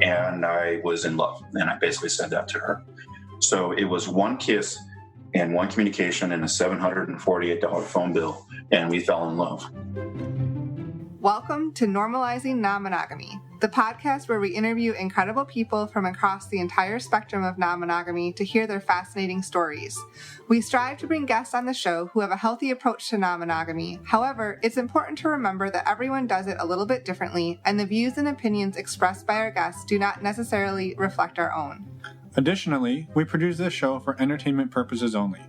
and I was in love. And I basically said that to her. So it was one kiss and one communication and a $748 phone bill, and we fell in love. Welcome to Normalizing Non-Monogamy, the podcast where we interview incredible people from across the entire spectrum of non-monogamy to hear their fascinating stories. We strive to bring guests on the show who have a healthy approach to non-monogamy. However, it's important to remember that everyone does it a little bit differently, and the views and opinions expressed by our guests do not necessarily reflect our own. Additionally, we produce this show for entertainment purposes only.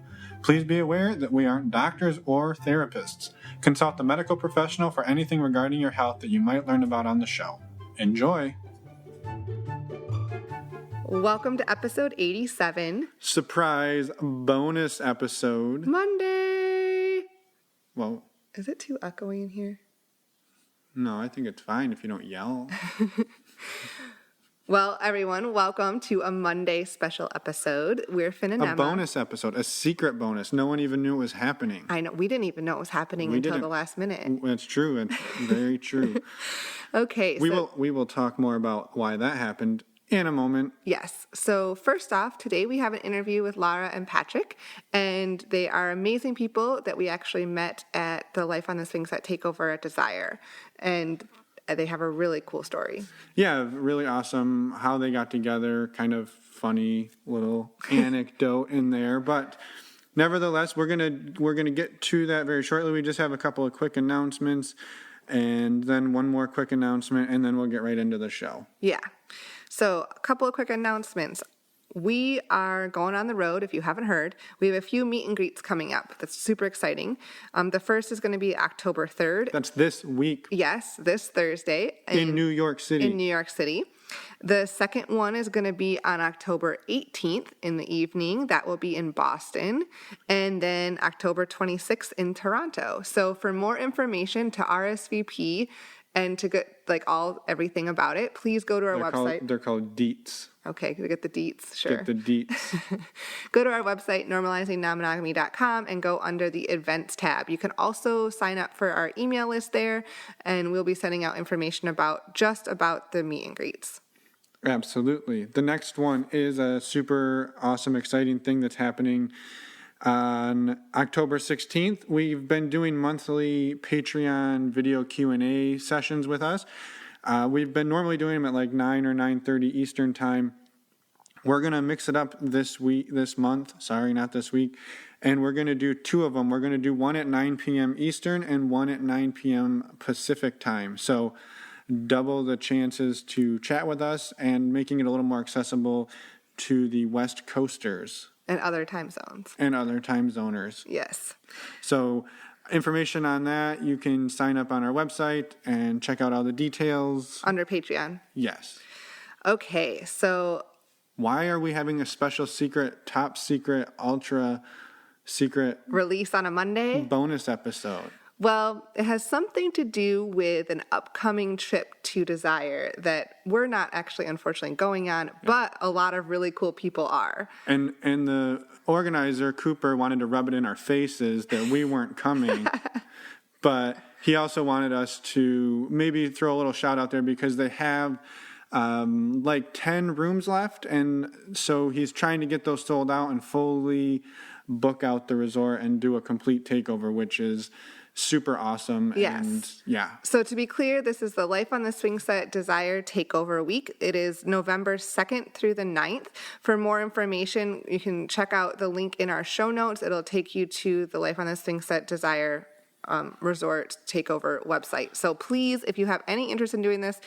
Please be aware that we aren't doctors or therapists. Consult a medical professional for anything regarding your health that you might learn about on the show. Enjoy! Welcome to episode 87. Surprise bonus episode. Monday! Well, is it too echoey in here? No, I think it's fine if you don't yell. Well, everyone, welcome to a Monday special episode. We're Finn and Emma. A bonus episode, a secret bonus. No one even knew it was happening. I know. We didn't even know it was happening until the last minute. That's true. It's very true. Okay. We will talk more about why that happened in a moment. Yes. So first off, today we have an interview with Lara and Patrick, and they are amazing people that we actually met at the Life on the Swingset takeover at Desire. And they have a really cool story. Yeah, really awesome how they got together. Kind of funny little anecdote in there, but nevertheless, we're gonna get to that very shortly. We just have a couple of quick announcements, and then one more quick announcement, and then we'll get right into the show. Yeah. So a couple of quick announcements. We are going on the road, if you haven't heard. We have a few meet and greets coming up. That's super exciting. The first is going to be October 3rd. That's this week. Yes, this Thursday. In New York City. In New York City. The second one is going to be on October 18th in the evening. That will be in Boston. And then October 26th in Toronto. So for more information to RSVP and to get everything about it, please go to our website. They're called deets. Okay, get the deets, sure. Get the deets. Go to our website, normalizingnonmonogamy.com, and go under the events tab. You can also sign up for our email list there, and we'll be sending out information about the meet and greets. Absolutely. The next one is a super awesome, exciting thing that's happening on October 16th. We've been doing monthly Patreon video Q&A sessions with us. We've been normally doing them at 9 or 9:30 Eastern time. We're going to mix it up this month, and we're going to do two of them. We're going to do one at 9 p.m. Eastern and one at 9 p.m. Pacific time. So double the chances to chat with us and making it a little more accessible to the West Coasters. And other time zones. And other time zoners. Yes. So information on that, you can sign up on our website and check out all the details. Under Patreon. Yes. Okay, so why are we having a special secret, top secret, ultra secret release on a Monday? Bonus episode. Well, it has something to do with an upcoming trip to Desire that we're not actually, unfortunately, going on, but a lot of really cool people are. And the organizer, Cooper, wanted to rub it in our faces that we weren't coming, but he also wanted us to maybe throw a little shout out there because they have 10 rooms left, and so he's trying to get those sold out and fully book out the resort and do a complete takeover, which is super awesome. Yes. And yeah. So to be clear, this is the Life on the Swingset Desire Takeover Week. It is November 2nd through the 9th. For more information, you can check out the link in our show notes. It'll take you to the Life on the Swingset Desire Resort Takeover website. So please, if you have any interest in doing this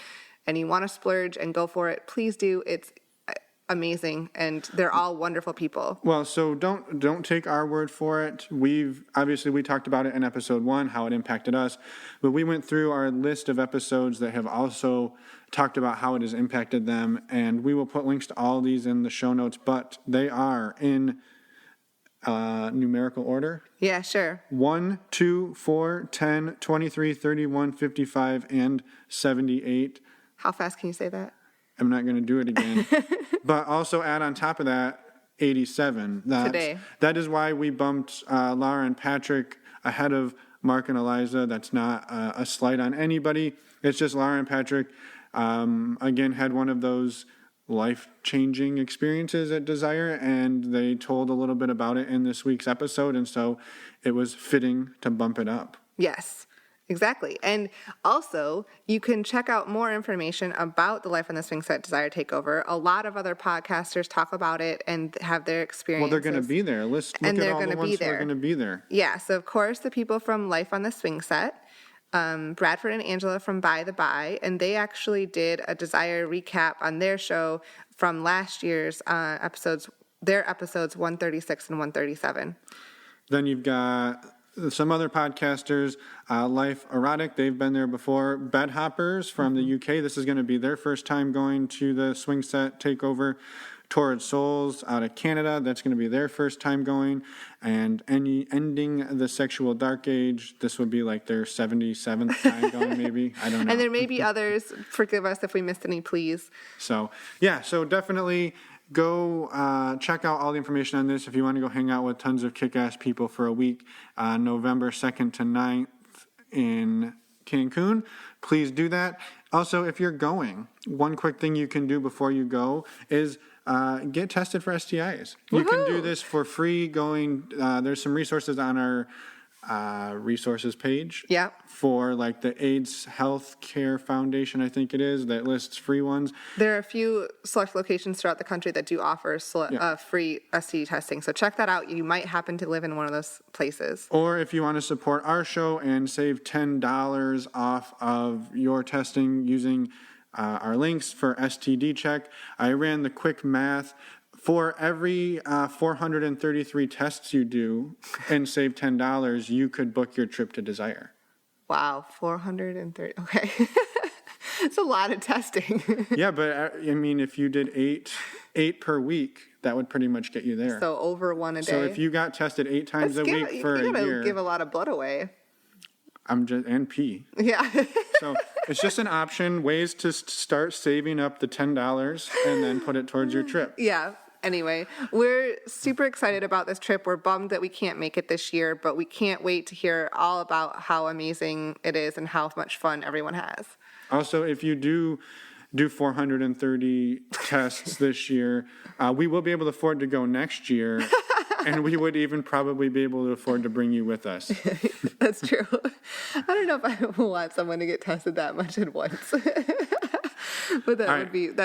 and you want to splurge and go for it, please do. It's amazing, and they're all wonderful people. Well, so don't take our word for it. We talked about it in episode 1, how it impacted us, but we went through our list of episodes that have also talked about how it has impacted them, and we will put links to all these in the show notes, but they are in numerical order. Yeah, sure. 1, 2, 4, 10, 23, 31, 55, and 78. How fast can you say that? I'm not going to do it again. But also add on top of that 87. Today. That is why we bumped Lara and Patrick ahead of Mark and Eliza. That's not a slight on anybody. It's just Lara and Patrick, again, had one of those life-changing experiences at Desire, and they told a little bit about it in this week's episode, and so it was fitting to bump it up. Yes, exactly. And also, you can check out more information about the Life on the Swingset Desire Takeover. A lot of other podcasters talk about it and have their experiences. Well, they're going to be there. Let's look at all the ones who are going to be there. Yeah, so of course, the people from Life on the Swingset, Bradford and Angela from By the By, and they actually did a Desire recap on their show from last year's episodes, their episodes 136 and 137. Then you've got some other podcasters, Life Erotic, they've been there before. Bed Hoppers from the UK, this is going to be their first time going to the Swingset Takeover. Torrid Souls out of Canada, that's going to be their first time going. And Ending the Sexual Dark Age, this would be like their 77th time going, maybe. I don't know. And there may be others. Forgive us if we missed any, please. So, yeah, so definitely go check out all the information on this if you want to go hang out with tons of kick-ass people for a week, November 2nd to 9th in Cancun. Please do that. Also, if you're going, one quick thing you can do before you go is get tested for STIs. You can do this for free going, there's some resources on our resources page for like the AIDS Health Care Foundation, I think it is, that lists free ones. There are a few select locations throughout the country that do offer free STD testing. So check that out. You might happen to live in one of those places. Or if you want to support our show and save $10 off of your testing using our links for STD check, I ran the quick math. For every 433 tests you do and save $10, you could book your trip to Desire. Wow, 430. Okay. It's a lot of testing. Yeah, but I mean, if you did eight per week, that would pretty much get you there. So over one a day. So if you got tested 8 times a week for a year. You gotta give a lot of blood away. And pee. Yeah. So it's just an option, ways to start saving up the $10 and then put it towards your trip. Yeah. Anyway, we're super excited about this trip. We're bummed that we can't make it this year, but we can't wait to hear all about how amazing it is and how much fun everyone has. Also, if you do 430 tests this year, we will be able to afford to go next year, and we would even probably be able to afford to bring you with us. That's true. I don't know if I want someone to get tested that much at once. But that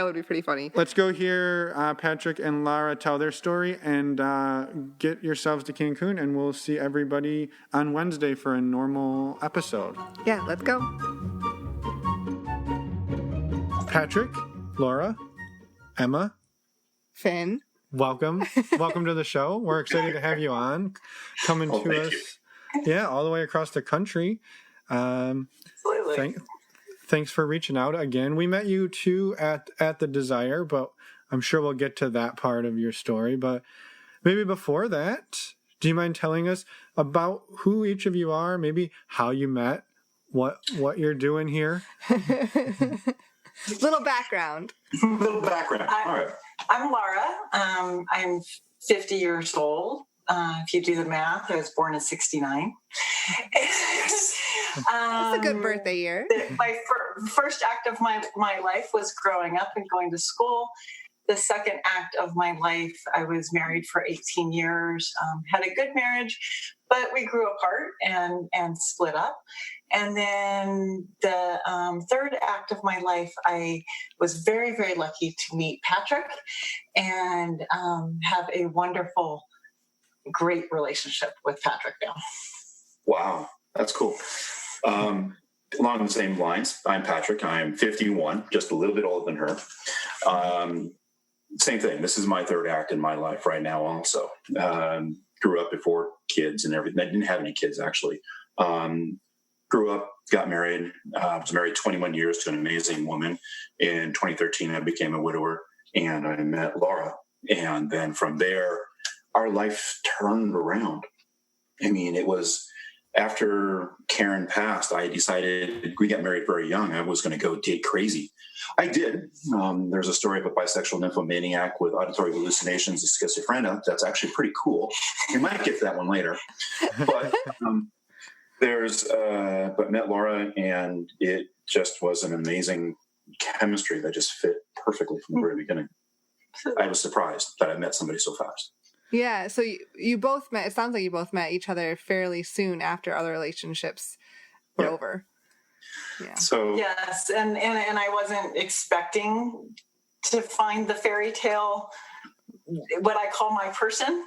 would be pretty funny. Let's go hear Patrick and Lara tell their story and get yourselves to Cancun, and we'll see everybody on Wednesday for a normal episode. Yeah, let's go. Patrick, Laura, Emma, Finn, welcome to the show. We're excited to have you on, coming to us, all the way across the country. Absolutely. Thanks for reaching out again. We met you too at the Desire, but I'm sure we'll get to that part of your story. But maybe before that, do you mind telling us about who each of you are, maybe how you met, what you're doing here? Little background. All right. I'm Lara. I'm 50 years old. If you do the math, I was born in 69. That's a good birthday year. My first act of my life was growing up and going to school. The second act of my life, I was married for 18 years, had a good marriage, but we grew apart and split up. And then the third act of my life, I was very, very lucky to meet Patrick and have a wonderful, great relationship with Patrick now. Wow, that's cool. Along the same lines, I'm Patrick. I'm 51, just a little bit older than her. Same thing. This is my third act in my life right now also. Grew up before kids and everything. I didn't have any kids, actually. Grew up, got married. Was married 21 years to an amazing woman. In 2013, I became a widower, and I met Laura. And then from there, our life turned around. I mean, it was after Karen passed, I decided, we got married very young, I was going to go date crazy. I did. There's a story of a bisexual nymphomaniac with auditory hallucinations and schizophrenia. That's actually pretty cool. We might get to that one later. But But met Laura, and it just was an amazing chemistry that just fit perfectly from the very beginning. I was surprised that I met somebody so fast. Yeah, so you both met, it sounds like you both met each other fairly soon after other relationships were over. Yeah. So yes, and I wasn't expecting to find the fairy tale, what I call my person.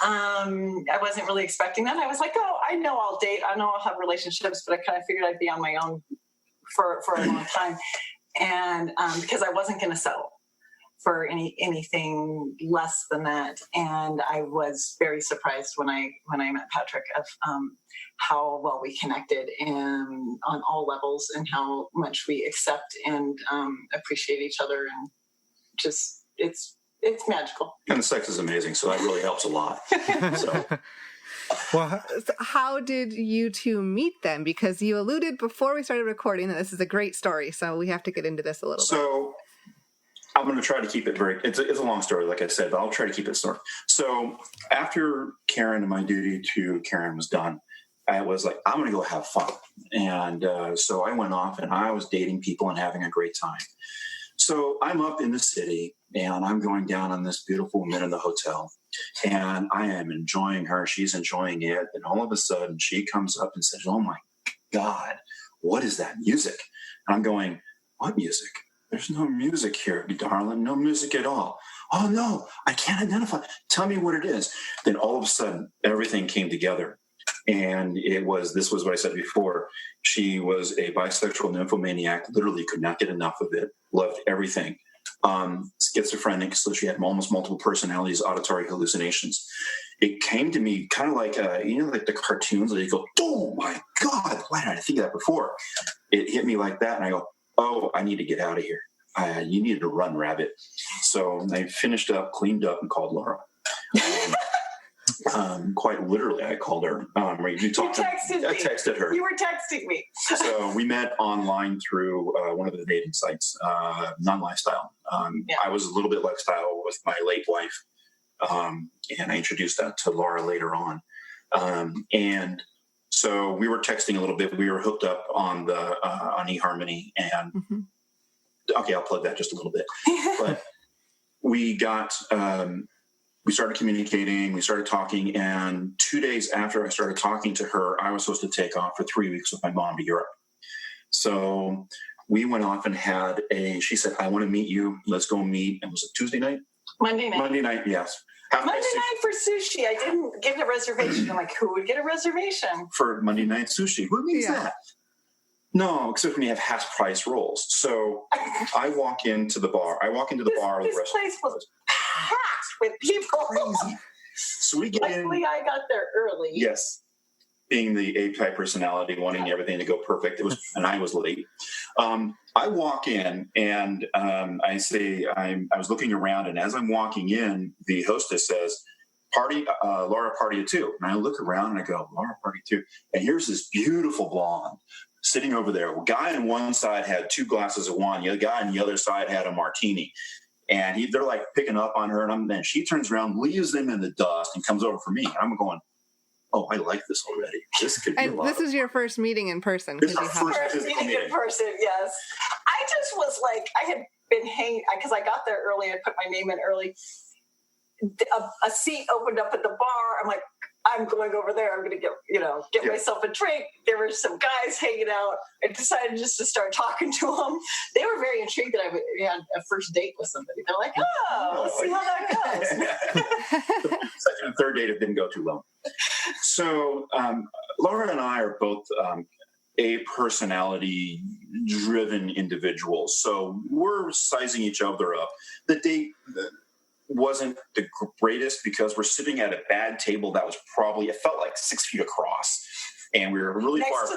I wasn't really expecting that. I was like, oh, I know I'll date. I know I'll have relationships, but I kind of figured I'd be on my own for a long time. And because I wasn't going to settle for anything less than that. And I was very surprised when I met Patrick of how well we connected on all levels, and how much we accept and appreciate each other. And just, it's magical. And the sex is amazing, so that really helps a lot. So. Well, So how did you two meet then? Because you alluded before we started recording that this is a great story, so we have to get into this a little bit. So I'm going to try to keep it it's a long story, like I said, but I'll try to keep it short. So after Karen and my duty to Karen was done, I was like, I'm going to go have fun. And so I went off and I was dating people and having a great time. So I'm up in the city and I'm going down on this beautiful woman in the hotel, and I am enjoying her. She's enjoying it. And all of a sudden she comes up and says, oh my God, what is that music? And I'm going, what music? There's no music here, darling. No music at all. Oh no, I can't identify. Tell me what it is. Then all of a sudden everything came together. And this was what I said before. She was a bisexual nymphomaniac, literally could not get enough of it, loved everything. Schizophrenic, so she had almost multiple personalities, auditory hallucinations. It came to me kind of like, like the cartoons where you go, oh my God, why didn't I think of that before? It hit me like that. And I go, oh, I need to get out of here. You needed to run, rabbit. So I finished up, cleaned up, and called Laura. Quite literally, I called her. I texted her. You were texting me. So we met online through one of the dating sites, Non-Lifestyle. I was a little bit lifestyle with my late wife, and I introduced that to Laura later on. And so we were texting a little bit. We were hooked up on eHarmony, and okay, I'll plug that just a little bit. But we got. We started communicating, we started talking, and 2 days after I started talking to her, I was supposed to take off for 3 weeks with my mom to Europe. So we went off and she said, I want to meet you. Let's go meet. And was it Tuesday night? Monday night. Monday night, yes. Monday night for sushi. I didn't get a reservation. I'm like, who would get a reservation? For Monday night sushi. Who means that? No, except when you have half price rolls. So I walk into the bar. This place was packed with people. Crazy. So we get Luckily, I got there early. Yes. Being the A-type personality, wanting everything to go perfect. And I was late. I walk in and I say, I was looking around, and as I'm walking in, the hostess says, Lara party of two. And I look around and I go, Lara party two. And here's this beautiful blonde sitting over there. A guy on one side had 2 glasses of wine. The other guy on the other side had a martini. And they're like picking up on her. And then she turns around, leaves them in the dust, and comes over for me. And I'm going, oh, I like this already. This could be a lot. This is your first meeting in person. This is our first meeting in person, yes. I just was like, I had been hanging, because I got there early. I put my name in early. A seat opened up at the bar. I'm like, I'm going over there. I'm going to get myself a drink. There were some guys hanging out. I decided just to start talking to them. They were very intrigued that I had a first date with somebody. They're like, let's see how that goes. Second and third date, it didn't go too well. So Laura and I are both a personality-driven individuals. So we're sizing each other up. The date wasn't the greatest because we're sitting at a bad table that was it felt like 6 feet across, and we were really next to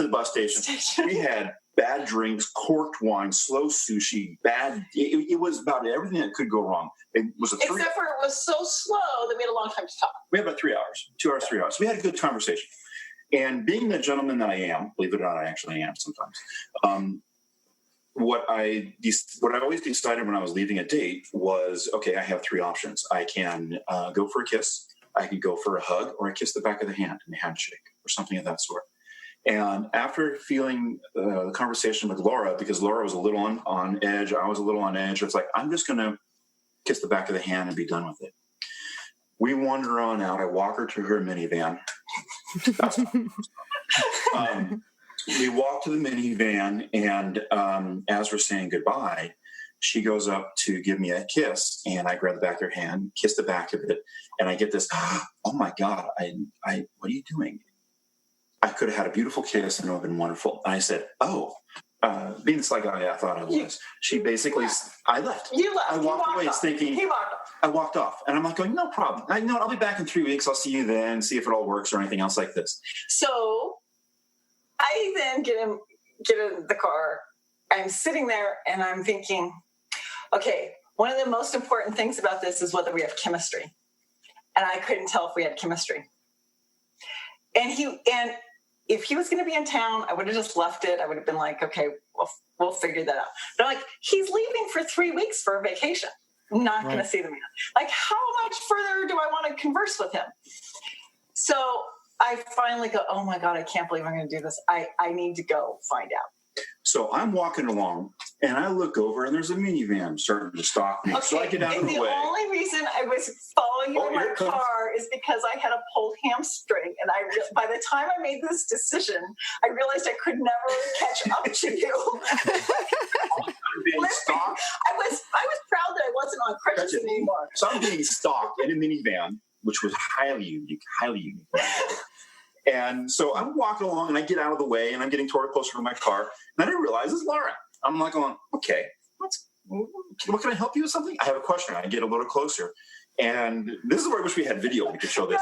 the bus station. We had bad drinks, corked wine, slow sushi, it was about everything that could go wrong. It was except for it was so slow that we had a long time to talk. We had about 3 hours, 2 hours, 3 hours. So we had a good conversation. And being the gentleman that I am, believe it or not, I actually am sometimes. What I always decided when I was leaving a date was, okay, I have 3 options. I can go for a kiss, I could go for a hug, or I kiss the back of the hand in a handshake or something of that sort. And after feeling the conversation with Laura, because Laura was a little on edge, I was a little on edge, it's like, I'm just going to kiss the back of the hand and be done with it. We wander on out. I walk her to her minivan. We walk to the minivan, and as we're saying goodbye, she goes up to give me a kiss, and I grab the back of her hand, kiss the back of it, and I get this, oh my God, what are you doing? I could have had a beautiful kiss and it would have been wonderful. And I said, being the sly guy I thought I was, she basically, I left. You left. I walked away thinking, he walked off. I walked off, and I'm like going, no problem. I'll be back in 3 weeks. I'll see you then, see if it all works or anything else like this. So I then get in the car. I'm sitting there and I'm thinking, okay, one of the most important things about this is whether we have chemistry. And I couldn't tell if we had chemistry. And if he was going to be in town, I would have just left it. I would have been like, okay, we'll figure that out. But I'm like, he's leaving for 3 weeks for a vacation. I'm not going to see the man. Like, how much further do I want to converse with him? So I finally go, oh my God, I can't believe I'm going to do this. I need to go find out. So I'm walking along, and I look over, and there's a minivan starting to stalk me. Okay. So I get out of the way. The only reason I was following you in my car is because I had a pulled hamstring, and by the time I made this decision, I realized I could never catch up to you. I'm being stalked. I was proud that I wasn't on crutches anymore. So I'm being stalked in a minivan, which was highly unique. And so I'm walking along, and I get out of the way, and I'm getting closer to my car, and I didn't realize it's Lara. I'm like going, okay, what can I help you with something? I have a question. I get a little closer, and this is where I wish we had video. We could show this.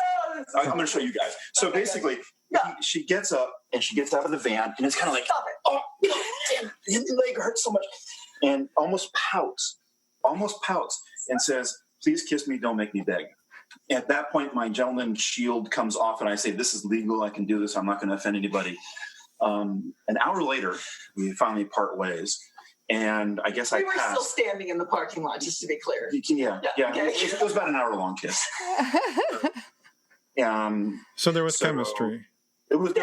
I'm going to show you guys. So basically, she gets up, and she gets out of the van, and it's kind of like, oh, damn, the leg hurts so much, and almost pouts, and says, please kiss me, don't make me beg. At that point, my gentleman shield comes off, and I say, this is legal. I can do this. I'm not going to offend anybody. An hour later, we finally part ways, and I guess we were still standing in the parking lot, just to be clear. Yeah. Okay. It was about an hour-long kiss. So there was chemistry. There was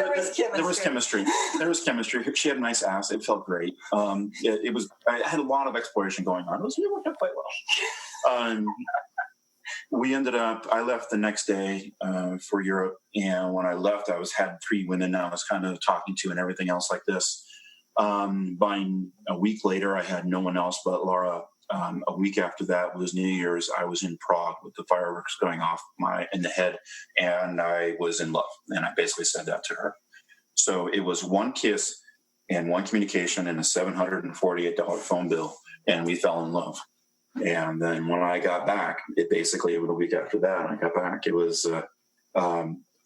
chemistry. She had a nice ass. It felt great. It was. I had a lot of exploration going on. It worked out quite well. We ended up, I left the next day for Europe, and when I left, had 3 women I was kind of talking to and everything else like this. By a week later, I had no one else but Lara. A week after that was New Year's. I was in Prague with the fireworks going off in the head, and I was in love, and I basically said that to her. So it was one kiss and one communication and a $748 phone bill, and we fell in love. And then when I got back, it was a week after that, I got back. It was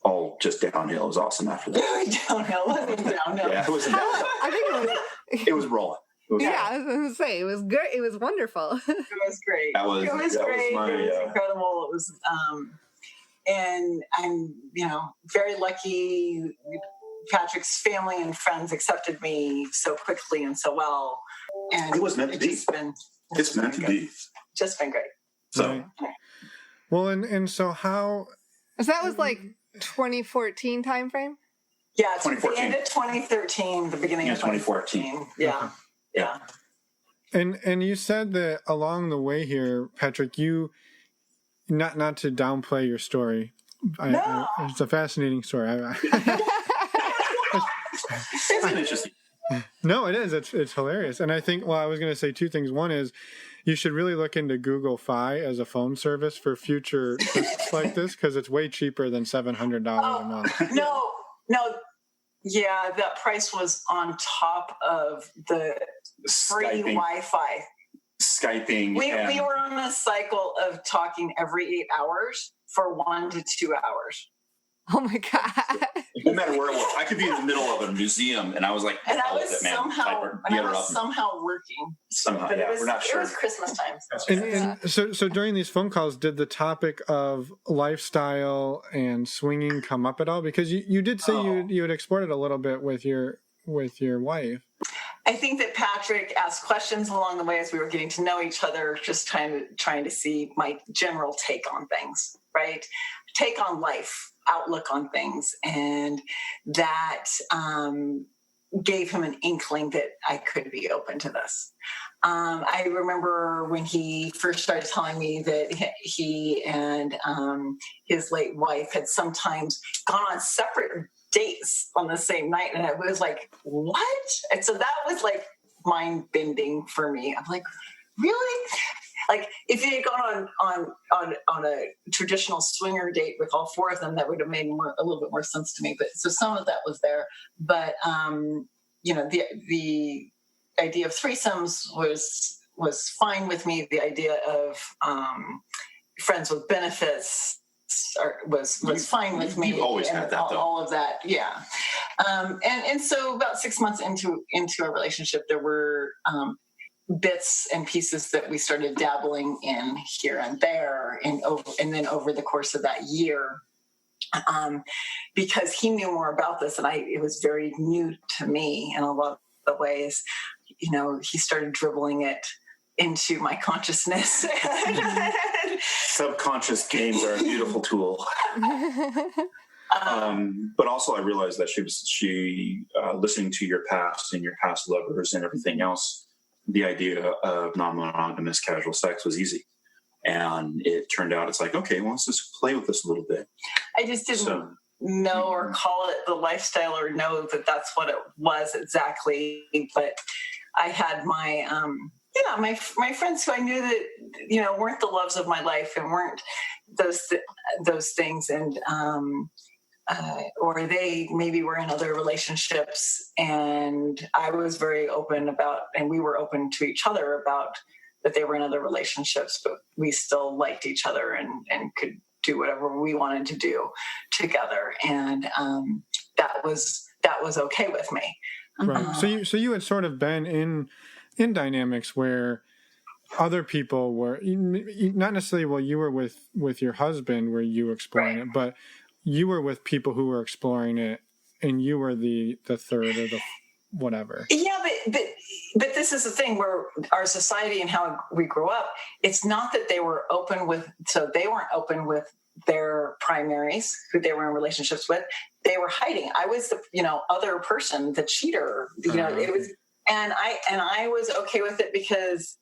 all just downhill. It was awesome after that. Downhill. Yeah, it was. I think it was rolling. I was going to say, it was good. It was wonderful. It was great. It was great. It was incredible. It was, and I'm, very lucky. Patrick's family and friends accepted me so quickly and so well. And it was meant to be. It's meant to be. Just been great. So, well, and so how? So that was like 2014 timeframe. Yeah, it's 2014. The end of 2013, the beginning of 2014. Yeah. And you said that along the way here, Patrick, you not to downplay your story. No. It's a fascinating story. It's interesting. No, it is. It's hilarious. And I think, I was going to say 2 things. One is you should really look into Google Fi as a phone service for future trips like this, because it's way cheaper than $700 a month. No. Yeah, that price was on top of the free Wi-Fi. Skyping. We were on a cycle of talking every 8 hours for 1 to 2 hours. Oh my God. No matter where it was. I could be in the middle of a museum, and I was like, and I was somehow working. Somehow, we're not sure. It was Christmas time. And so during these phone calls, did the topic of lifestyle and swinging come up at all? Because you did say you had explored it a little bit with your wife. I think that Patrick asked questions along the way as we were getting to know each other, just trying to see my general take on things, right? take on life, outlook on things. And that gave him an inkling that I could be open to this. I remember when he first started telling me that he and his late wife had sometimes gone on separate dates on the same night. And I was like, what? And so that was like mind bending for me. I'm like, really? Like if he had gone on a traditional swinger date with all four of them, that would have made a little bit more sense to me. But so some of that was there, but the idea of threesomes was fine with me. The idea of friends with benefits was fine with me. You've always had that, though. All of that, yeah. And so about 6 months into our relationship, there were bits and pieces that we started dabbling in here and there, and then over the course of that year, because he knew more about this, and it was very new to me in a lot of the ways. He started dribbling it into my consciousness. Subconscious games are a beautiful tool. But also I realized that she listening to your past and your past lovers and everything else, the idea of non-monogamous casual sex was easy. And it turned out it's like, okay, well, let's just play with this a little bit. I just didn't know or call it the lifestyle or know that that's what it was exactly. But I had my my friends who I knew that weren't the loves of my life and weren't those things, and or they maybe were in other relationships, and I was very open about, and we were open to each other about that they were in other relationships, but we still liked each other and could do whatever we wanted to do together, and that was okay with me. Right. So you had sort of been in dynamics where other people were not necessarily while you were with your husband where you were exploring it, but you were with people who were exploring it, and you were the third or the whatever. Yeah, but this is the thing where our society and how we grew up, it's not that they were open with, so they weren't open with their primaries who they were in relationships with. They were hiding. I was the other person, the cheater. It was, and I was okay with it because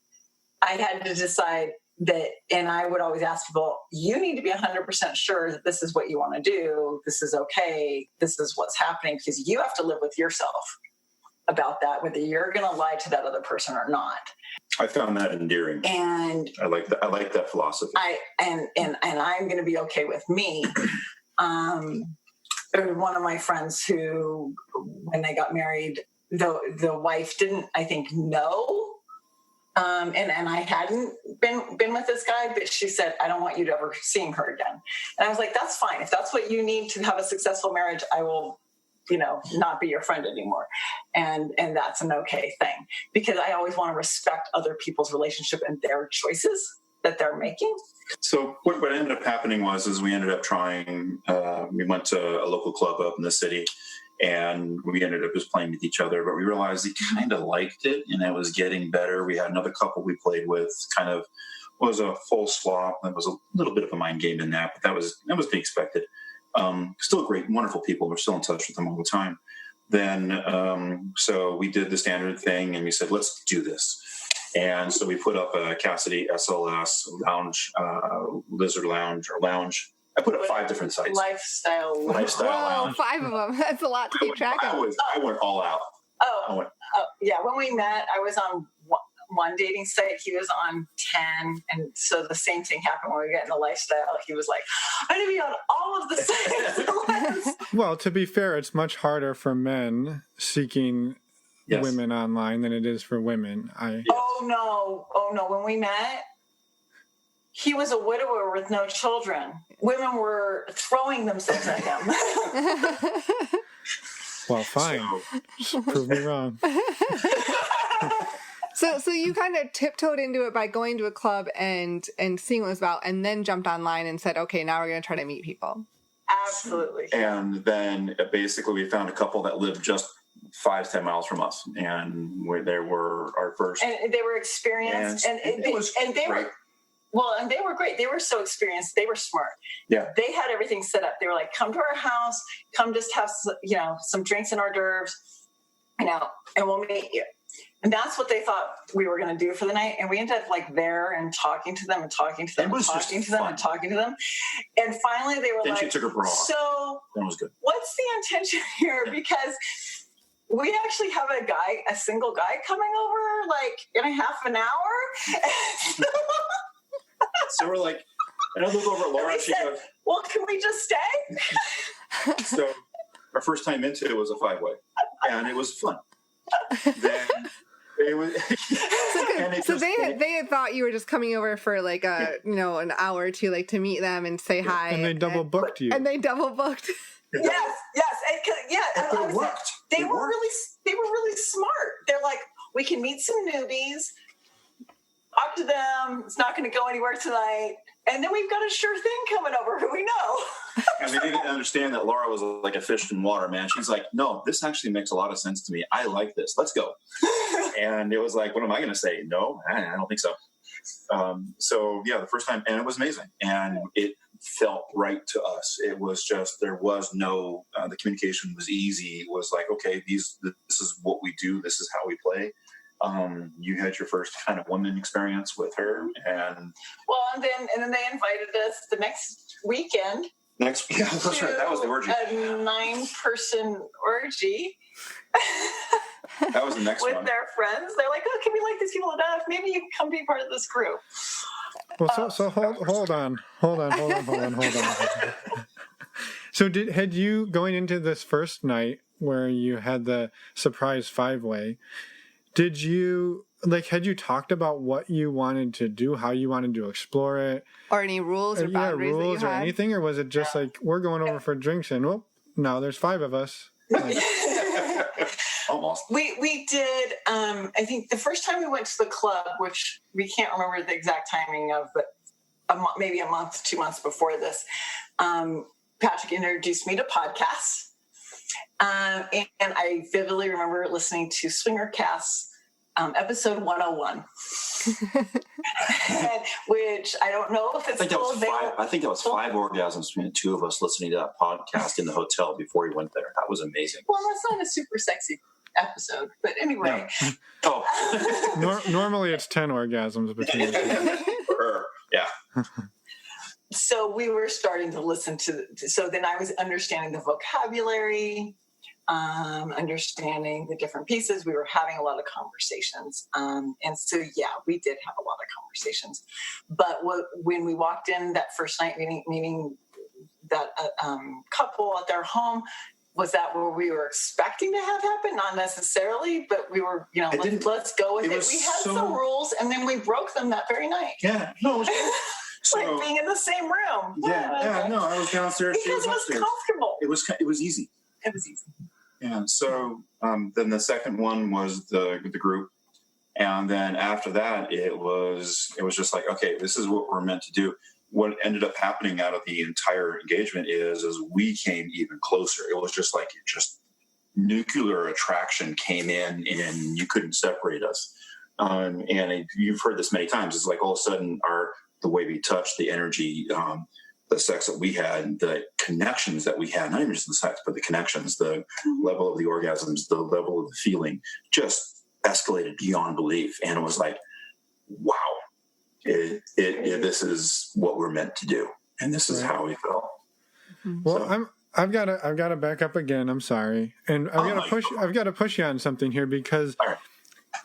I had to decide that, and I would always ask people, you need to be 100% sure that this is what you want to do. This is okay. This is what's happening, because you have to live with yourself about that, whether you're going to lie to that other person or not. I found that endearing, and I like that philosophy. And I'm going to be okay with me. One of my friends who, when they got married, the wife didn't, I think, know. And I hadn't been with this guy, but she said, I don't want you to ever seeing her again. And I was like, that's fine. If that's what you need to have a successful marriage, I will, not be your friend anymore. And that's an okay thing, because I always want to respect other people's relationship and their choices that they're making. So what ended up happening was we ended up trying, we went to a local club up in the city, and we ended up just playing with each other, but we realized he kind of liked it and it was getting better. We had another couple we played with, kind of was a full swap. There was a little bit of a mind game in that, but that was to be expected. Still great, wonderful people. We're still in touch with them all the time. Then, so we did the standard thing and we said, let's do this. And so we put up a Cassidy SLS lounge, lizard lounge or lounge. I put up 5 different sites. Lifestyle lounge. 5 of them. That's a lot to keep track of. I went all out. Yeah. When we met, I was on one dating site. He was on 10. And so the same thing happened when we got in the lifestyle. He was like, I'm going to be on all of the sites. Well, to be fair, it's much harder for men seeking women online than it is for women. Oh, no. When we met, he was a widower with no children. Women were throwing themselves at him. Well, fine. Prove me wrong. So you kind of tiptoed into it by going to a club and seeing what it was about, and then jumped online and said, okay, now we're going to try to meet people. Absolutely. And then basically we found a couple that lived just 5 to 10 miles from us, and they were our first. And they were experienced, and they were Well, and they were great. They were so experienced. They were smart. Yeah. They had everything set up. They were like, come to our house, come just have, some drinks and hors d'oeuvres, and we'll meet you. And that's what they thought we were going to do for the night. And we ended up like there and talking to them and talking to them and talking to them and talking to them. And finally they were then like, she took her bra off. So that was good. What's the intention here? Because we actually have a single guy coming over like in a half an hour. So we're like, and I look over at Laura and she goes, well, can we just stay? So our first time into it was a 5-way, and it was fun. Then it was so they had thought you were just coming over for like an hour or two, like to meet them and say hi, and they double booked you. And they double booked. Yes, and it worked. They were really smart. They're like, we can meet some newbies, talk to them. It's not going to go anywhere tonight. And then we've got a sure thing coming over who we know. And they didn't understand that Laura was like a fish in water, man. She's like, no, this actually makes a lot of sense to me. I like this. Let's go. And it was like, what am I going to say? No, I don't think so. So yeah, the first time, and it was amazing. And it felt right to us. It was just, there was no, the communication was easy. It was like, okay, this is what we do. This is how we play. You had your first kind of woman experience with her, and then they invited us the next weekend. Yeah, that's right. That was the orgy. A 9-person orgy. That was the next with one. With their friends, they're like, "Oh, can we like these people enough? Maybe you can come be part of this group." Well, so hold on. So had you going into this first night where you had the surprise 5-way? Had you talked about what you wanted to do, how you wanted to explore it? Or any rules or boundaries that you had? Or anything? Or was it just like, we're going over for drinks and, now there's 5 of us? Like, almost. We did, I think the first time we went to the club, which we can't remember the exact timing of, but maybe a month, 2 months before this, Patrick introduced me to podcasts. And I vividly remember listening to Swingercast, episode 101, which I don't know if it's still available. I think that was 5 orgasms between the 2 of us listening to that podcast in the hotel before we went there. That was amazing. Well, that's not a super sexy episode, but anyway. No. Oh. Normally it's 10 orgasms between the 2. For her, yeah. So we were starting to listen so then I was understanding the vocabulary, understanding the different pieces. We were having a lot of conversations. And so, yeah, we did have a lot of conversations. But when we walked in that first night meeting that couple at their home, was that what we were expecting to have happen? Not necessarily, but we were, let's go with it. We had some rules, and then we broke them that very night. Yeah, no, it was good. Like being in the same room. Yeah, no, I was downstairs. Because it was comfortable. It was easy. It was easy. Yeah. So then the second one was the group, and then after that it was just like, okay, this is what we're meant to do. What ended up happening out of the entire engagement is we came even closer. It was just like nuclear attraction came in, and you couldn't separate us. And you've heard this many times. It's like all of a sudden the way we touched, the energy, the sex that we had, the connections that we had, not even just the sex, but the connections, the level of the orgasms, the level of the feeling just escalated beyond belief. And it was like, wow, this is what we're meant to do. And this is how we felt. Well, I've got to back up again. I'm sorry. And I've got to push you on something here, because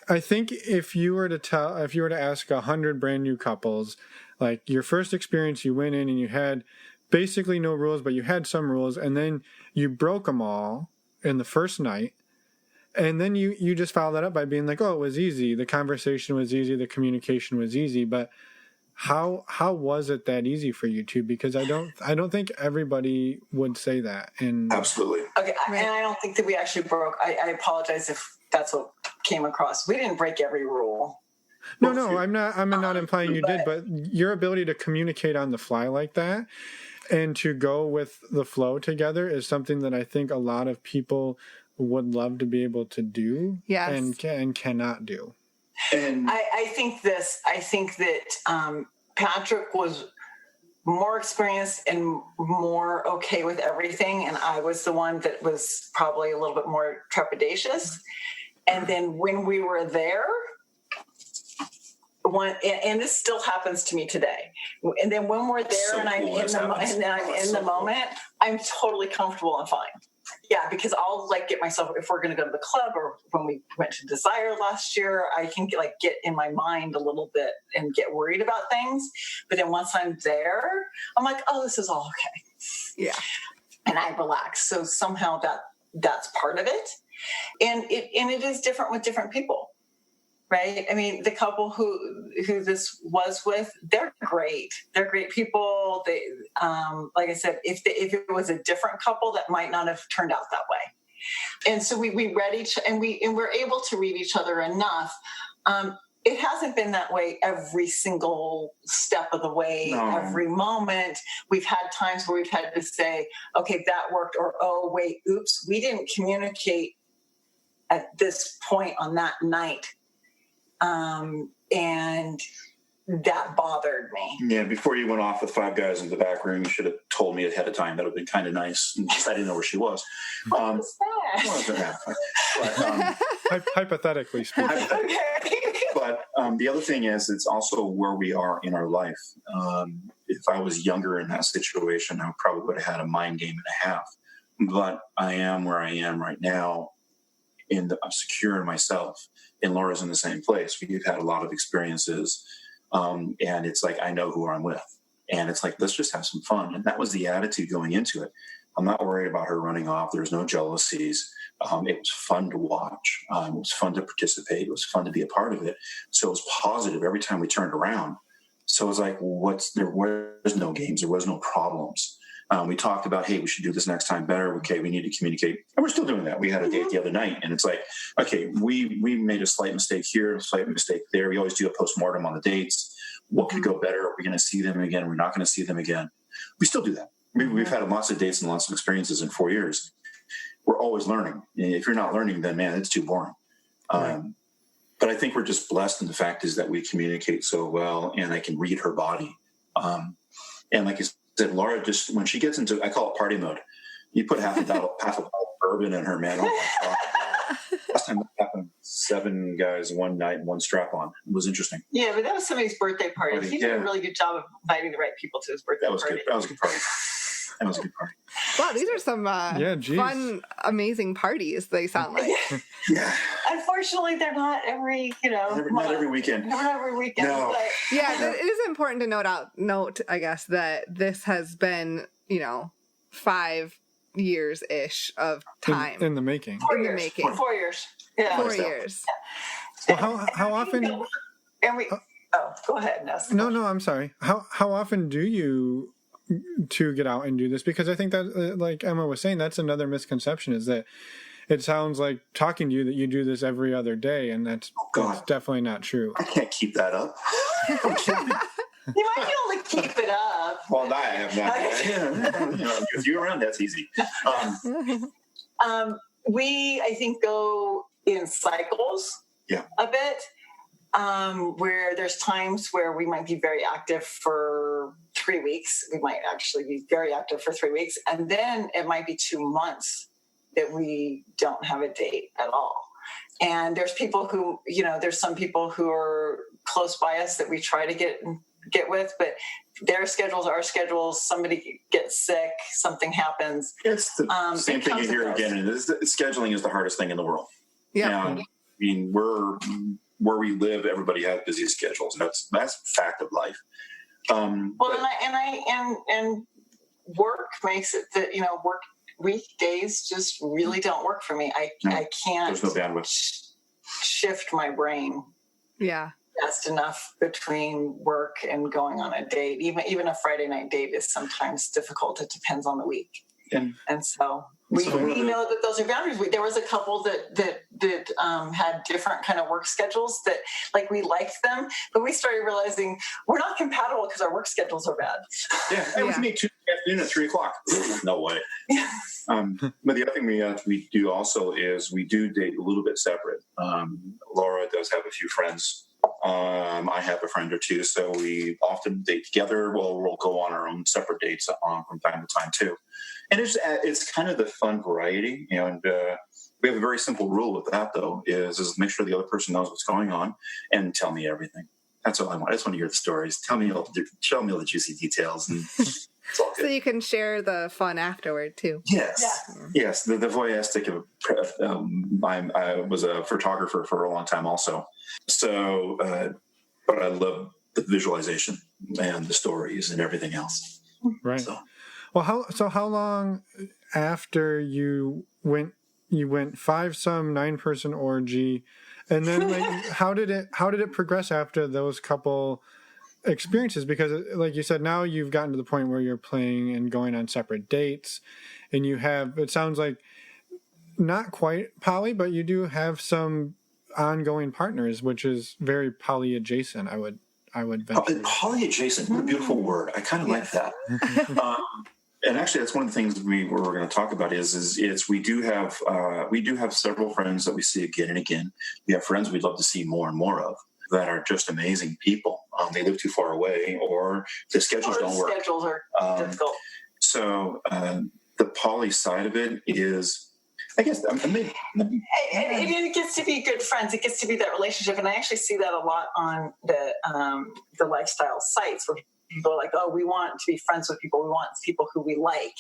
I think if you were to ask 100 brand new couples, like your first experience, you went in and you had basically no rules, but you had some rules, and then you broke them all in the first night, and then you just followed that up by being like, oh, it was easy, the conversation was easy, the communication was easy. But how was it that easy for you two? Because I don't think everybody would say that. And absolutely. Okay, and I don't think that we actually broke. I apologize if that's what came across. We didn't break every rule. No, I'm not implying you did, but your ability to communicate on the fly like that and to go with the flow together is something that I think a lot of people would love to be able to do. Yes. and cannot do. And I think that Patrick was more experienced and more okay with everything, and I was the one that was probably a little bit more trepidatious. And then when we were there, and this still happens to me today. And then when we're there So and I'm cool in the moment, I'm totally comfortable and fine. Yeah, because I'll like get myself, if we're going to go to the club or when we went to Desire last year, I can get in my mind a little bit and get worried about things. But then once I'm there, I'm like, oh, this is all okay. Yeah. And I relax. So somehow that's part of it. And it is different with different people. Right. I mean, the couple who this was with, they're great. They're great people. They, like I said, if it was a different couple, that might not have turned out that way. And so we read and we're able to read each other enough. It hasn't been that way every single step of the way, every moment. We've had times where we've had to say, okay, that worked, or, oh, wait, oops, we didn't communicate at this point on that night. And that bothered me. Yeah, before you went off with 5 guys in the back room, you should have told me ahead of time. That would have been kind of nice. I didn't know where she was. What was that? Hypothetically speaking. Okay. But the other thing is, it's also where we are in our life. If I was younger in that situation, I probably would have had a mind game and a half. But I am where I am right now. I'm secure in myself. And Laura's in the same place. We've had a lot of experiences. And it's like, I know who I'm with. And it's like, let's just have some fun. And that was the attitude going into it. I'm not worried about her running off. There's no jealousies. It was fun to watch. It was fun to participate. It was fun to be a part of it. So it was positive every time we turned around. So it was like, there was no games. There was no problems. We talked about, hey, we should do this next time better. Okay, we need to communicate. And we're still doing that. We had a date the other night, and it's like, okay, we made a slight mistake here, a slight mistake there. We always do a postmortem on the dates. What could go better? Are we going to see them again? We're not going to see them again. We still do that. We've had lots of dates and lots of experiences in 4 years. We're always learning. And if you're not learning, then, man, it's too boring. Right. But I think we're just blessed, and the fact is that we communicate so well, and I can read her body. And like you said, Laura, just when she gets into, I call it party mode. You put half a bottle of bourbon in her, man. Oh my God. Last time that happened, 7 guys one night, 1 strap on. It was interesting. Yeah, but that was somebody's birthday party. He did a really good job of inviting the right people to his birthday party. Good. That was a good party. That was a good party. Wow, these are some fun, amazing parties, they sound like. Yeah. Unfortunately, they're not every, not every weekend. Not every weekend. No. But, yeah, it is important to note, I guess, that this has been, 5 years-ish of time. In the making. 4 in years. the making. 4 years. Yeah. 4 years. Well, how often... go ahead, Ness. No, I'm sorry. How often do you to get out and do this? Because I think that, like Emma was saying, that's another misconception, is that it sounds like talking to you that you do this every other day, and that's definitely not true. I can't keep that up. You might be able to keep it up. Well, I have not. If you're around, that's easy. We, I think, go in cycles a bit, where there's times where we might be very active for 3 weeks. We might actually be very active for 3 weeks. And then it might be 2 months that we don't have a date at all. And there's people who, there's some people who are close by us that we try to get with, but their schedules, our schedules, somebody gets sick, something happens. It's the same thing you hear again. And scheduling is the hardest thing in the world. Yeah. I mean, where we live, everybody has busy schedules. That's a fact of life. And work makes it that, work weekdays just really don't work for me. I can't. There's no bandwidth. Shift my brain. Yeah. Fast enough between work and going on a date. Even a Friday night date is sometimes difficult. It depends on the week. And so we know that those are boundaries. There was a couple that had different kind of work schedules that, like, we liked them, but we started realizing we're not compatible because our work schedules are bad. Yeah, it was me Tuesday afternoon at 3:00. No way. Yeah. But the other thing we do also is we do date a little bit separate. Laura does have a few friends I have a friend or two, so we often date together. We'll go on our own separate dates from time to time too. And it's kind of the fun variety, and we have a very simple rule with that, though, is make sure the other person knows what's going on and tell me everything. That's all I want. I just want to hear the stories. Show me all the juicy details, and it's all good. So you can share the fun afterward too. Yes. The voyeuristic of I was a photographer for a long time, also. So, but I love the visualization and the stories and everything else. Right. So. Well, how long after you went 5-some 9-person orgy, and then how did it progress after those couple experiences? Because like you said, now you've gotten to the point where you're playing and going on separate dates, and you have, it sounds like, not quite poly, but you do have some ongoing partners, which is very poly adjacent. I would venture. Poly adjacent, what a beautiful word. I kind of like that. And actually, that's one of the things we're going to talk about is we do have several friends that we see again and again. We have friends we'd love to see more and more of that are just amazing people. They live too far away, or the schedules don't work. Schedules are difficult. So the poly side of it is, I guess, it gets to be good friends. It gets to be that relationship, and I actually see that a lot on the lifestyle sites where people are like, oh, we want to be friends with people. We want people who we like.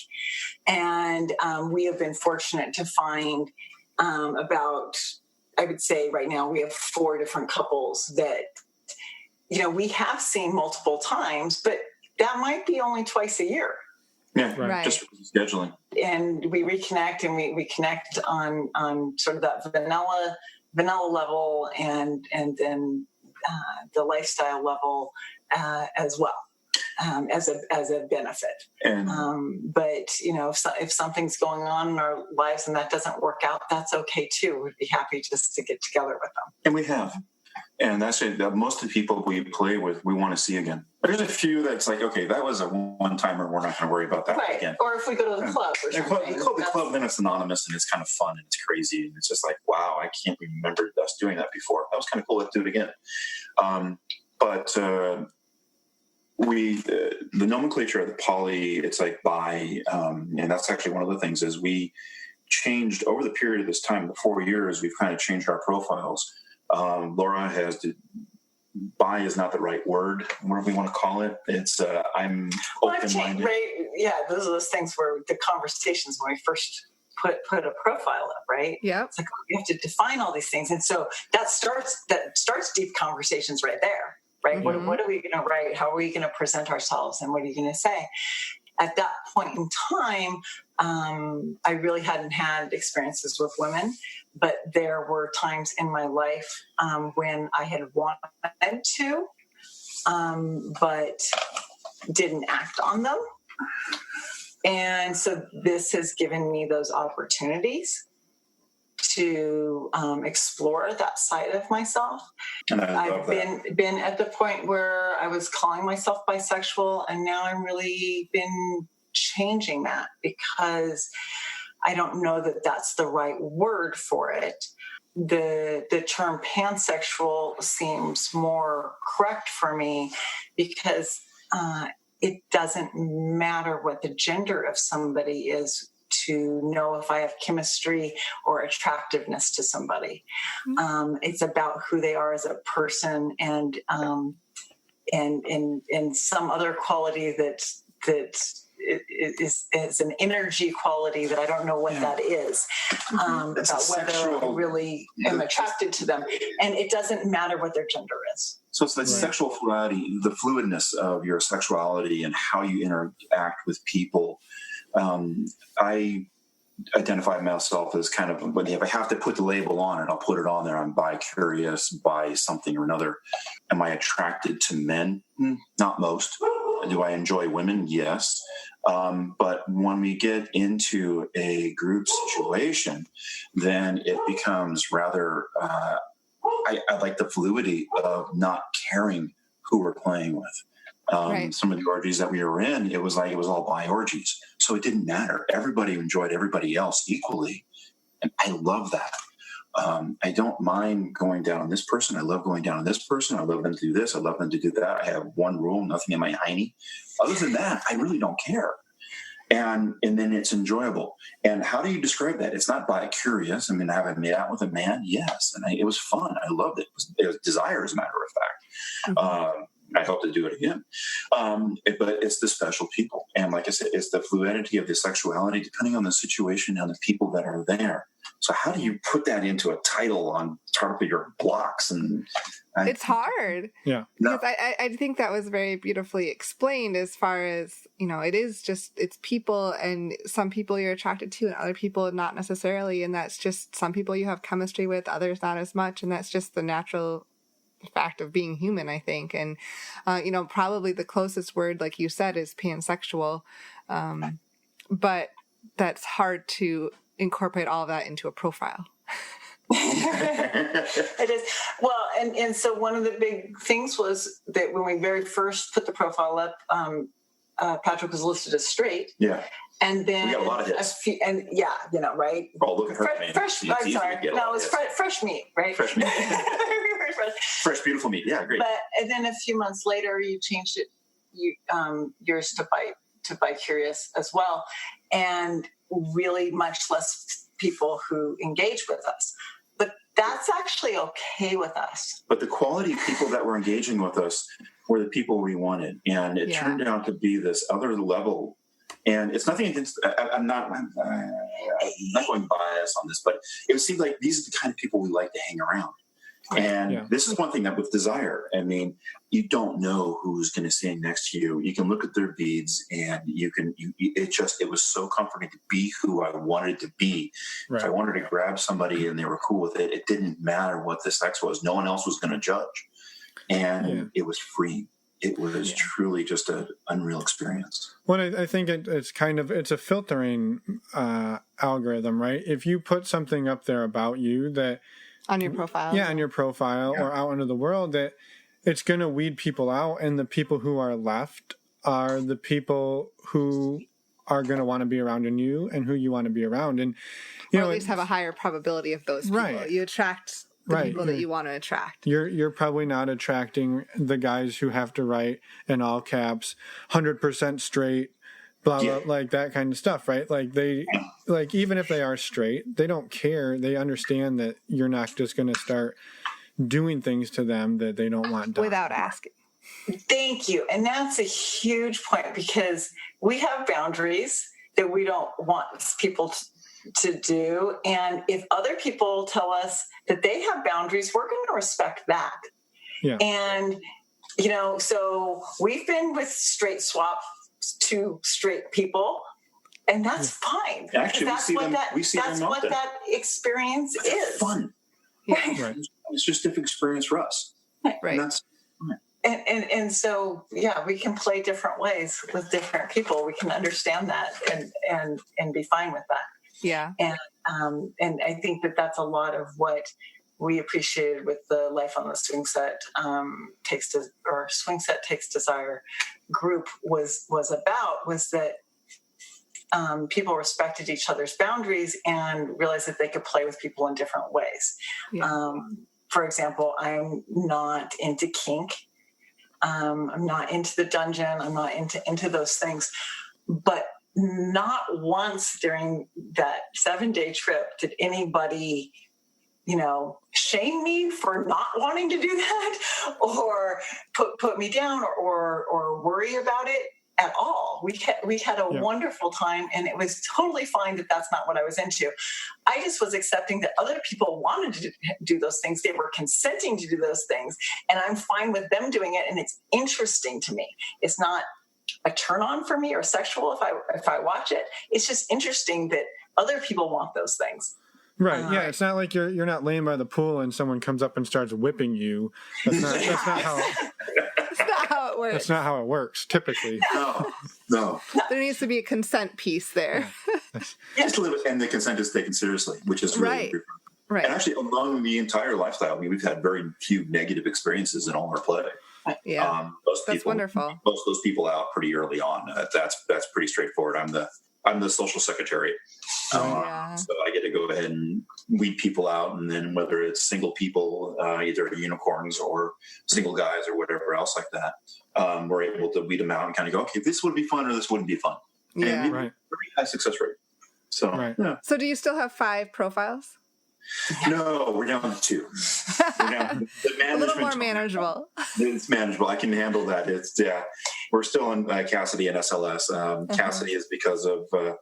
And we have been fortunate to find I would say right now we have 4 different couples that, we have seen multiple times, but that might be only twice a year. Yeah, right. Just scheduling. And we reconnect, and we connect on sort of that vanilla level and then the lifestyle level as well. As a benefit. But if something's going on in our lives and that doesn't work out, that's okay too. We'd be happy just to get together with them. And we have. And that's it. Most of the people we play with, we want to see again. But there's a few that's like, okay, that was a one-timer. We're not going to worry about that again. Or if we go to the club or something. The club, then it's anonymous and it's kind of fun and it's crazy. And it's just like, wow, I can't remember us doing that before. That was kind of cool. Let's do it again. The nomenclature of the poly, it's like bi, and that's actually one of the things is we changed over the period of this time, the 4 years, we've kind of changed our profiles. Laura bi is not the right word. What do we want to call it? It's I'm open-minded. Right? Yeah, those are those things where the conversations when we first put a profile up, right? Yeah. It's like you have to define all these things, and so that starts deep conversations right there. Right? Mm-hmm. What are we going to write? How are we going to present ourselves? And what are you going to say? At that point in time, I really hadn't had experiences with women, but there were times in my life when I had wanted to, but didn't act on them. And so this has given me those opportunities to explore that side of myself. And I've been at the point where I was calling myself bisexual, and now I'm really been changing that because I don't know that that's the right word for it. The term pansexual seems more correct for me because it doesn't matter what the gender of somebody is to know if I have chemistry or attractiveness to somebody. It's about who they are as a person and some other quality that is an energy quality that I don't know what that is, about whether I really am attracted to them. And it doesn't matter what their gender is. So it's the sexual fluidity, the fluidness of your sexuality and how you interact with people. I identify myself as kind of, but if I have to put the label on it, I'll put it on there. I'm bi-curious, by something or another. Am I attracted to men? Not most. Do I enjoy women? Yes. But when we get into a group situation, then it becomes rather, I like the fluidity of not caring who we're playing with. Some of the orgies that we were in, it was all bi orgies. So it didn't matter. Everybody enjoyed everybody else equally. And I love that. I don't mind going down on this person. I love going down on this person. I love them to do this. I love them to do that. I have one rule, nothing in my hiney. Other than that, I really don't care. And then it's enjoyable. And how do you describe that? It's not bi-curious. I mean, have I made out with a man? Yes. And it was fun. I loved it. It was desire, as a matter of fact. Mm-hmm. I hope to do it again. But it's the special people. And like I said, it's the fluidity of the sexuality, depending on the situation and the people that are there. So how do you put that into a title on top of your blocks? And it's hard. Yeah. Because I think that was very beautifully explained as far as, it is just, it's people, and some people you're attracted to and other people not necessarily. And that's just, some people you have chemistry with, others not as much. And that's just the natural fact of being human, I think. And, probably the closest word, like you said, is pansexual. But that's hard to incorporate all of that into a profile. It is. Well, and so one of the big things was that when we very first put the profile up, Patrick was listed as straight. Yeah. And then we got a lot of hits. Right? Oh, look at her. Fresh meat, right? Fresh meat. Fresh, beautiful meat. Yeah, great. And then a few months later, you changed it, yours to bi-curious as well. And really much less people who engage with us. But that's actually okay with us. But the quality of people that were engaging with us were the people we wanted. And it turned out to be this other level. And it's nothing against, I'm not going biased on this, but it seemed like these are the kind of people we like to hang around. And this is one thing that with desire, I mean, you don't know who's going to stand next to you. You can look at their beads and it was so comforting to be who I wanted to be. Right. If I wanted to grab somebody and they were cool with it, it didn't matter what the sex was. No one else was going to judge. And it was free. It was truly just an unreal experience. Well, I think it's a filtering algorithm, right? If you put something up there about you that, on your profile. Yeah, on your profile or out into the world, that it's going to weed people out, and the people who are left are the people who are going to want to be around you and who you want to be around. And or at least have a higher probability of those people. Right. You attract the people that you want to attract. You're probably not attracting the guys who have to write in all caps 100% straight, blah, blah, like that kind of stuff, right? Like even if they are straight, they don't care. They understand that you're not just going to start doing things to them that they don't want done. Without asking. Thank you. And that's a huge point, because we have boundaries that we don't want people to do. And if other people tell us that they have boundaries, we're going to respect that. Yeah. And, so we've been with straight swap to straight people, and that's fine. Actually, that's what that experience is. Fun. Yeah. Right. It's just a different experience for us. Right. And that's fun. And so, we can play different ways with different people. We can understand that and be fine with that. Yeah. And I think that that's a lot of what we appreciated with the Life on the Swingset Swingset Takes Desire group was that people respected each other's boundaries and realized that they could play with people in different ways. Yeah. For example, I'm not into kink. I'm not into the dungeon. I'm not into those things. But not once during that 7-day trip did anybody, shame me for not wanting to do that, or put me down, or worry about it at all. We had a wonderful time, and it was totally fine that that's not what I was into. I just was accepting that other people wanted to do those things. They were consenting to do those things, and I'm fine with them doing it. And it's interesting to me. It's not a turn on for me or sexual if I watch it. It's just interesting that other people want those things. Right. Yeah. It's not like you're not laying by the pool and someone comes up and starts whipping you. That's not how it works. That's not how it works typically. No. There needs to be a consent piece there. Just a little, and the consent is taken seriously, which is really different. Right. And actually, along the entire lifestyle, we've had very few negative experiences in all our play. Yeah, that's wonderful. Most of those people out pretty early on. That's pretty straightforward. I'm I'm the social secretary. So I get to go ahead and weed people out. And then whether it's single people, either unicorns or single guys or whatever else like that, we're able to weed them out and kind of go, okay, this would be fun or this wouldn't be fun. Yeah. And pretty high success rate. So, So do you still have 5 profiles? No, we're down to 2. We're down A little more manageable. It's manageable. I can handle that. We're still in Cassidy and SLS. Cassidy is because of, they're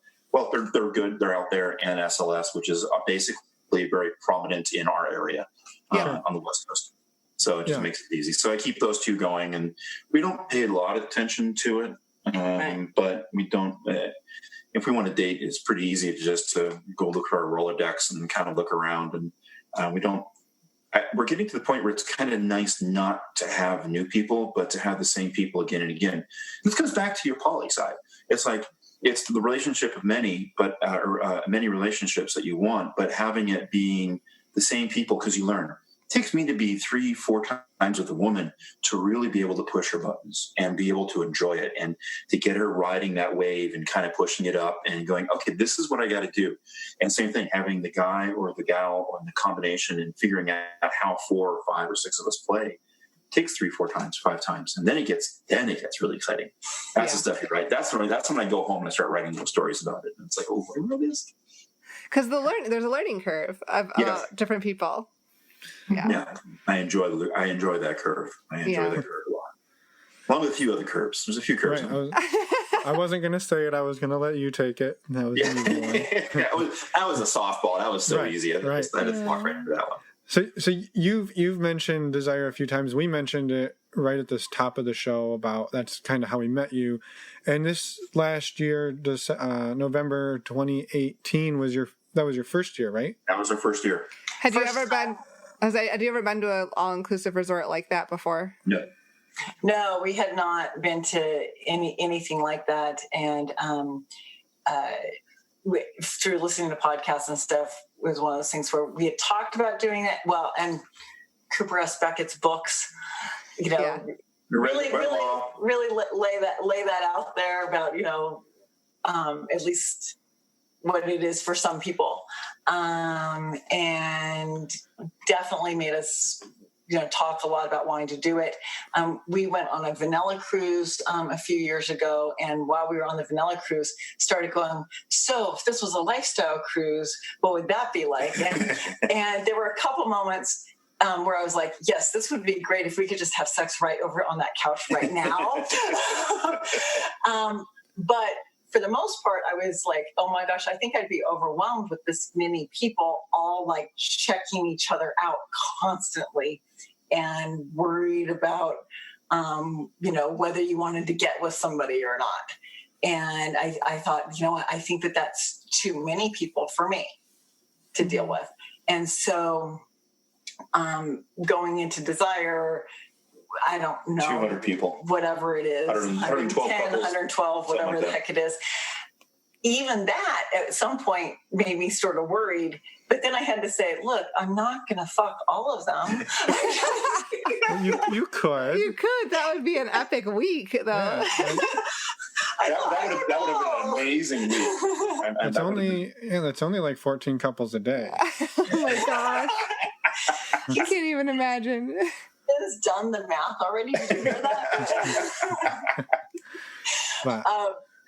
good. They're out there, and SLS, which is basically very prominent in our area on the West Coast. So it just makes it easy. So I keep those 2 going, and we don't pay a lot of attention to it, but we don't. If we want to date, it's pretty easy to go look at our Rolodex and kind of look around. And we don't. We're getting to the point where it's kind of nice not to have new people, but to have the same people again and again. This comes back to your poly side. It's like it's the relationship of many, but many relationships that you want, but having it being the same people because you learn. It takes me to be 3-4 times with a woman to really be able to push her buttons and be able to enjoy it and to get her riding that wave and kind of pushing it up and going, okay, this is what I got to do. And same thing, having the guy or the gal or the combination and figuring out how 4 or 5 or 6 of us play takes 3-4 times, 5 times. And then it gets really exciting. That's the stuff you write. That's when I go home and I start writing little stories about it. And it's like, oh, I wrote this. Because there's a learning curve of different people. Yeah, I enjoy that curve. I enjoy that curve a lot. Along with a few other curves. There's a few curves. Right. I wasn't going to say it. I was going to let you take it. That was an easy one. That was a softball. That was so easy. I just walk right into that one. So you've mentioned desire a few times. We mentioned it right at the top of the show about that's kind of how we met you. And this last year, November 2018 was your first year, right? That was our first year. Had you ever been to an all-inclusive resort like that before? No, we had not been to anything like that. And through listening to podcasts and stuff was one of those things where we had talked about doing it. Well, and Cooper S. Beckett's books, really lay that out there about, at least what it is for some people. And definitely made us, talk a lot about wanting to do it. We went on a vanilla cruise a few years ago, and while we were on the vanilla cruise, started going, so if this was a lifestyle cruise, what would that be like? And there were a couple moments where I was like, yes, this would be great if we could just have sex right over on that couch right now. But for the most part, I was like, oh my gosh, I think I'd be overwhelmed with this many people all like checking each other out constantly and worried about, whether you wanted to get with somebody or not. And I thought, I think that's too many people for me to deal with. And so going into Desire, I don't know. 200 people. Whatever it is. 112 couples. 112, whatever the heck it is. Even that at some point made me sort of worried. But then I had to say, look, I'm not going to fuck all of them. You could. You could. That would be an epic week, though. Yeah. That would have been an amazing week. That's only like 14 couples a day. Oh my gosh. You can't even imagine. Has done the math already. Did you hear that?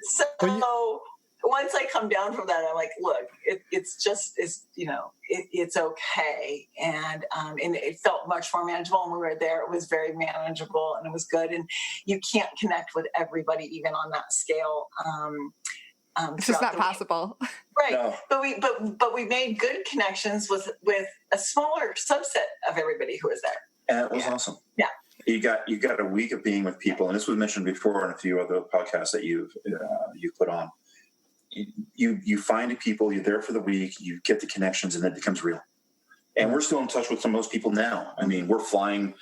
So once I come down from that, I'm like, look, it's okay. And it felt much more manageable when we were there. It was very manageable and it was good. And you can't connect with everybody, even on that scale. It's just not possible. Right. No. But we made good connections with a smaller subset of everybody who was there. And it was awesome. Yeah. You got a week of being with people, and this was mentioned before in a few other podcasts that you've put on. You find people, you're there for the week, you get the connections, and it becomes real. And we're still in touch with some of those people now. I mean, we're flying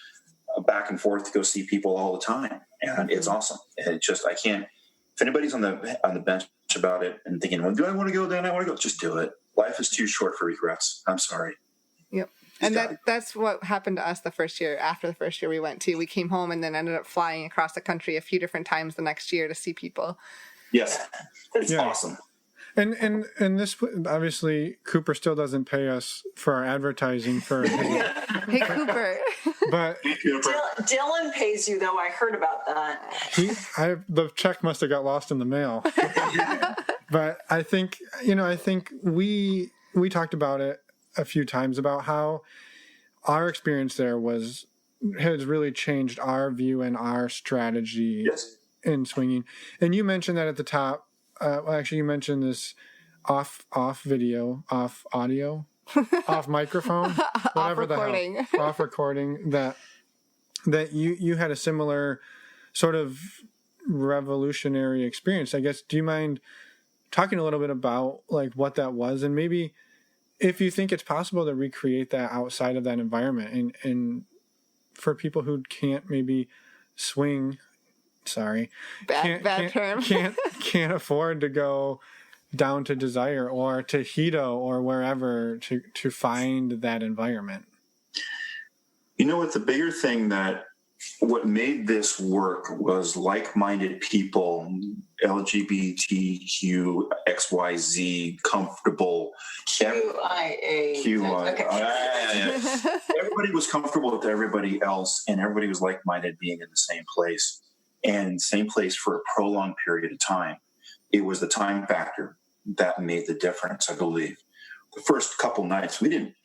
back and forth to go see people all the time, and it's awesome. And it's just, I can't. If anybody's on the bench about it and thinking, well, do I want to go? Then I want to go. Just do it. Life is too short for regrets. I'm sorry. Yep. And that's what happened to us the first year. After the first year we went to, we came home and then ended up flying across the country a few different times the next year to see people. Yes. It's awesome. And this, obviously, Cooper still doesn't pay us for our advertising for his, Hey, Cooper. but Dylan pays you, though. I heard about that. the check must have got lost in the mail. But I think we talked about it a few times about how our experience there has really changed our view and our strategy in swinging. And you mentioned that at the top. Actually, you mentioned this off video, off audio, off microphone, whatever off recording. That you had a similar sort of revolutionary experience. I guess. Do you mind talking a little bit about like what that was, and maybe if you think it's possible to recreate that outside of that environment, and for people who can't maybe swing, bad term, can't afford to go down to Desire or to Hito or wherever to find that environment. You know what? The bigger thing what made this work was like-minded people, LGBTQ, XYZ, comfortable. QIA. Okay. Everybody was comfortable with everybody else, and everybody was like-minded being in the same place. And same place for a prolonged period of time. It was the time factor that made the difference, I believe. The first couple nights, we did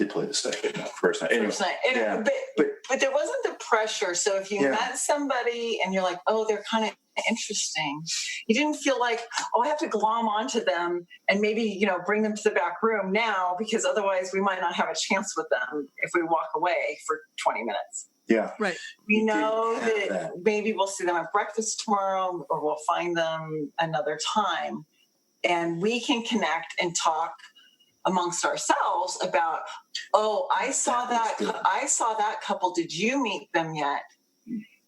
play the second night, first night. Anyway, yeah, but there wasn't the pressure. So if you met somebody and you're like, oh, they're kind of interesting, you didn't feel like, oh, I have to glom onto them and maybe, bring them to the back room now, because otherwise we might not have a chance with them if we walk away for 20 minutes. Yeah. Right. We know that maybe we'll see them at breakfast tomorrow, or we'll find them another time, and we can connect and talk amongst ourselves about, oh, I saw that couple. Did you meet them yet?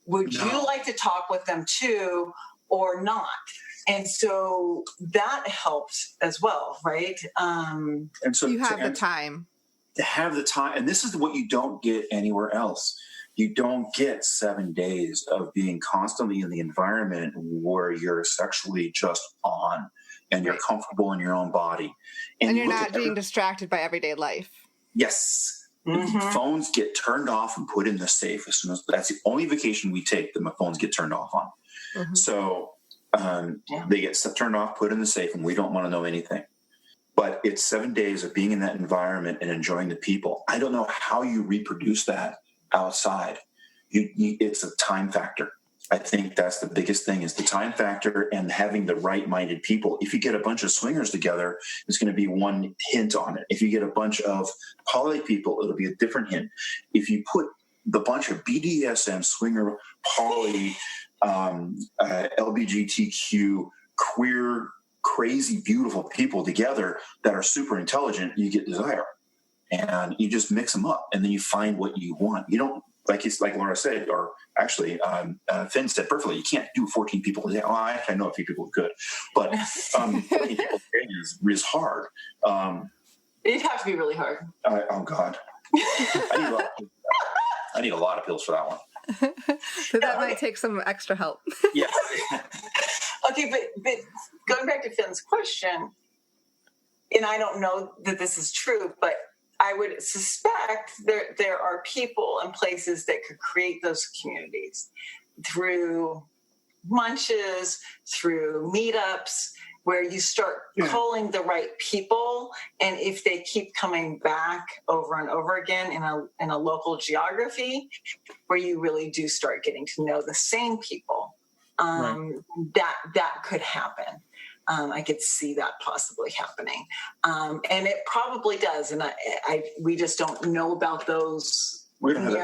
Would you like to talk with them too, or not? And so that helped as well, right? And so you have the time. To have the time, and this is what you don't get anywhere else. You don't get 7 days of being constantly in the environment where you're sexually just on and you're comfortable in your own body. And you're not being distracted by everyday life. Yes. Mm-hmm. Phones get turned off and put in the safe as soon as that's the only vacation we take that my phones get turned off on. Mm-hmm. So they get turned off, put in the safe, and we don't want to know anything. But it's 7 days of being in that environment and enjoying the people. I don't know how you reproduce that outside. It's a time factor. I think that's the biggest thing, is the time factor and having the right-minded people. If you get a bunch of swingers together, it's going to be one hint on it. If you get a bunch of poly people, it'll be a different hint. If you put the bunch of BDSM, swinger, poly, LGBTQ, queer, crazy, beautiful people together that are super intelligent, you get Desire. And you just mix them up, and then you find what you want. You don't, like Lara said, or actually Finn said perfectly, you can't do 14 people a day. Well, I know a few people who could, but 14 people a day is hard. It'd have to be really hard. Oh, God. I need a lot of pills for that one. So that might take some extra help. Yeah. Okay, but going back to Finn's question, and I don't know that this is true, but I would suspect there are people and places that could create those communities through munches, through meetups, where you start calling the right people, and if they keep coming back over and over again in a local geography, where you really do start getting to know the same people, that could happen. I could see that possibly happening, and it probably does. And we just don't know about those. We don't have the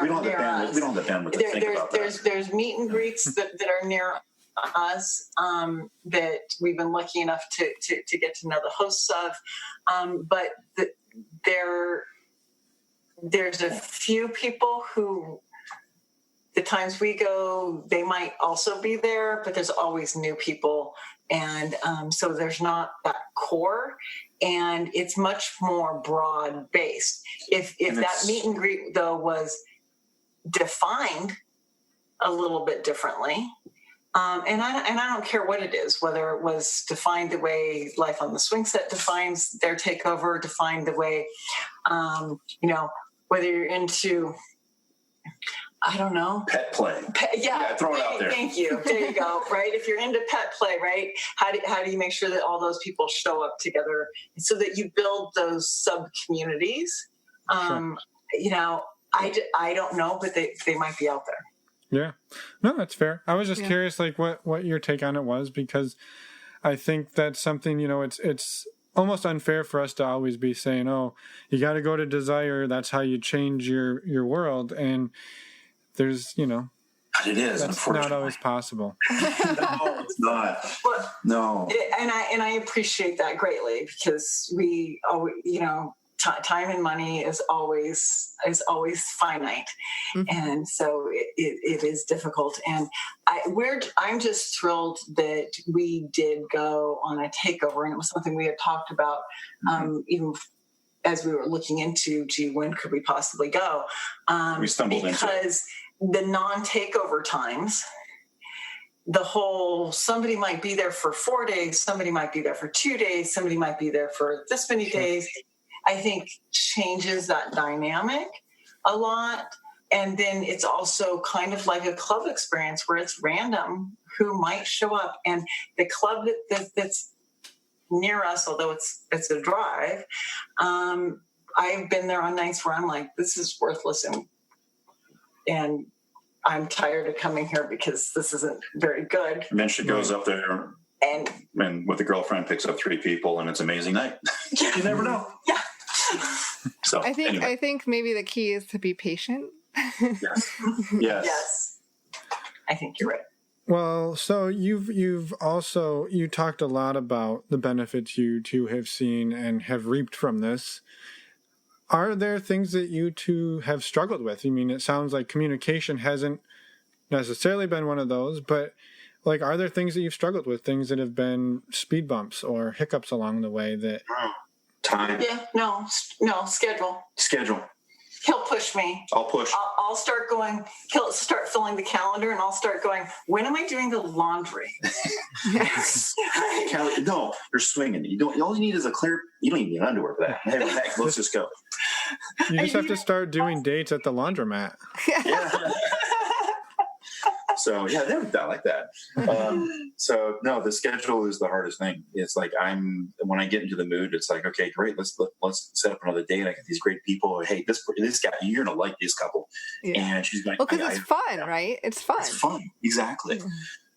bandwidth to think about that. There's meet and greets that are near us that we've been lucky enough to get to know the hosts of, but there's a few people who, the times we go, they might also be there, but there's always new people. And so there's not that core, and it's much more broad based. If that meet and greet, though, was defined a little bit differently, And I don't care what it is, whether it was defined the way Life on the Swingset defines their takeover, defined the way, whether you're into, I don't know. Pet play. Throw it out there. Thank you. There you go. Right. If you're into pet play, right. How do you make sure that all those people show up together so that you build those sub communities? Sure. I don't know, but they might be out there. Yeah, no, that's fair. I was just curious, like what your take on it was, because I think that's something, it's almost unfair for us to always be saying, oh, you got to go to Desire. That's how you change your world. And there's, But it is, that's not always possible. No, it's not. No. And I appreciate that greatly, because we, time and money is always finite. Mm-hmm. And so it is difficult. And I'm just thrilled that we did go on a takeover, and it was something we had talked about, even as we were looking into, when could we possibly go? We stumbled into it. Because the non-takeover times, the whole, somebody might be there for 4 days, somebody might be there for 2 days, somebody might be there for this many days, I think changes that dynamic a lot. And then it's also kind of like a club experience where it's random who might show up. And the club that's near us, although it's a drive, I've been there on nights where I'm like, this is worthless, and I'm tired of coming here because this isn't very good. And then she goes up there and with a girlfriend picks up 3 people, and it's an amazing night. You never know. Yeah. So I think maybe the key is to be patient. Yes. I think you're right. Well, so you've also, you talked a lot about the benefits you two have seen and have reaped from this. Are there things that you two have struggled with? I mean, it sounds like communication hasn't necessarily been one of those, but like, are there things that you've struggled with, things that have been speed bumps or hiccups along the way that... Time. Yeah, no, schedule. He'll push me. I'll push. I'll start going. He'll start filling the calendar, and I'll start going, when am I doing the laundry? No, you're swinging. All you need is you don't even need underwear for that. Hey, let's just go. You just have to start doing dates at the laundromat. Yeah. So yeah, they're not like that. So no, the schedule is the hardest thing. It's like when I get into the mood, it's like, okay, great, let's set up another date. I got these great people. Hey, this guy, you're gonna like this couple. Yeah. And she's going, well, because it's fun, right? It's fun. It's fun, exactly. Mm-hmm.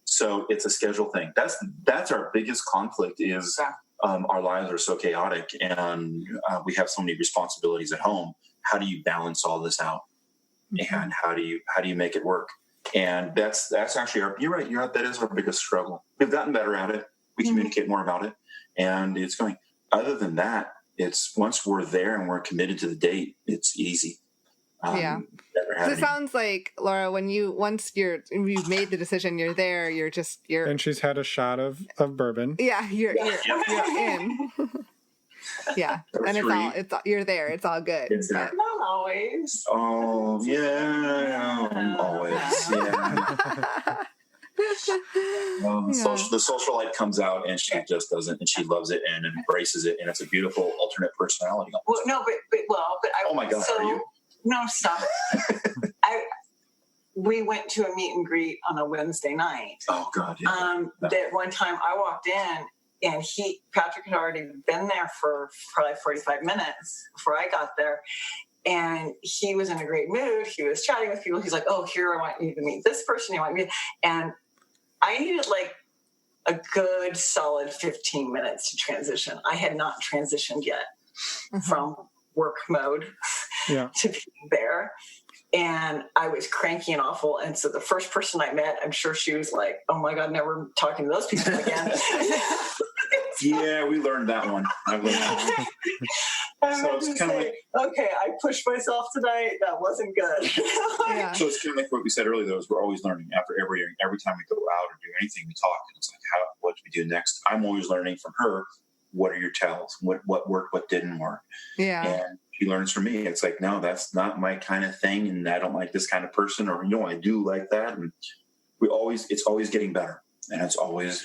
So it's a schedule thing. That's our biggest conflict is our lives are so chaotic, and we have so many responsibilities at home. How do you balance all this out? Mm-hmm. And how do you make it work? And that's actually you're right. That is our biggest struggle. We've gotten better at it. We communicate more about it, and it's going. Other than that, it's once we're there and we're committed to the date, it's easy. It sounds like, Laura, when you've made the decision, you're there. You're and she's had a shot of bourbon. Yeah, you're in. Yeah, and you're there. It's all good. Not always. Oh yeah, always. Yeah. The social light comes out, and she just doesn't, and she loves it and embraces it, and it's a beautiful alternate personality. Well, no, but I. Oh my God, are you? No, stop it. We went to a meet and greet on a Wednesday night. Oh God. Yeah. That one time I walked in, and Patrick had already been there for probably 45 minutes before I got there. And he was in a great mood. He was chatting with people. He's like, oh, here, I want you to meet this person. You want me? And I needed like a good solid 15 minutes to transition. I had not transitioned yet from work mode to being there. And I was cranky and awful. And so the first person I met, I'm sure she was like, oh my God, never talking to those people again. Yeah, we learned that one. I've learned that one. So it's kind of like, okay, I pushed myself tonight. That wasn't good. Yeah. So it's kind of like what we said earlier, though, is we're always learning. After every time we go out or do anything, we talk, and it's like, what do we do next? I'm always learning from her. What are your tells? What worked? What didn't work? Yeah. And she learns from me. It's like, no, that's not my kind of thing, and I don't like this kind of person, or I do like that, and it's always getting better. And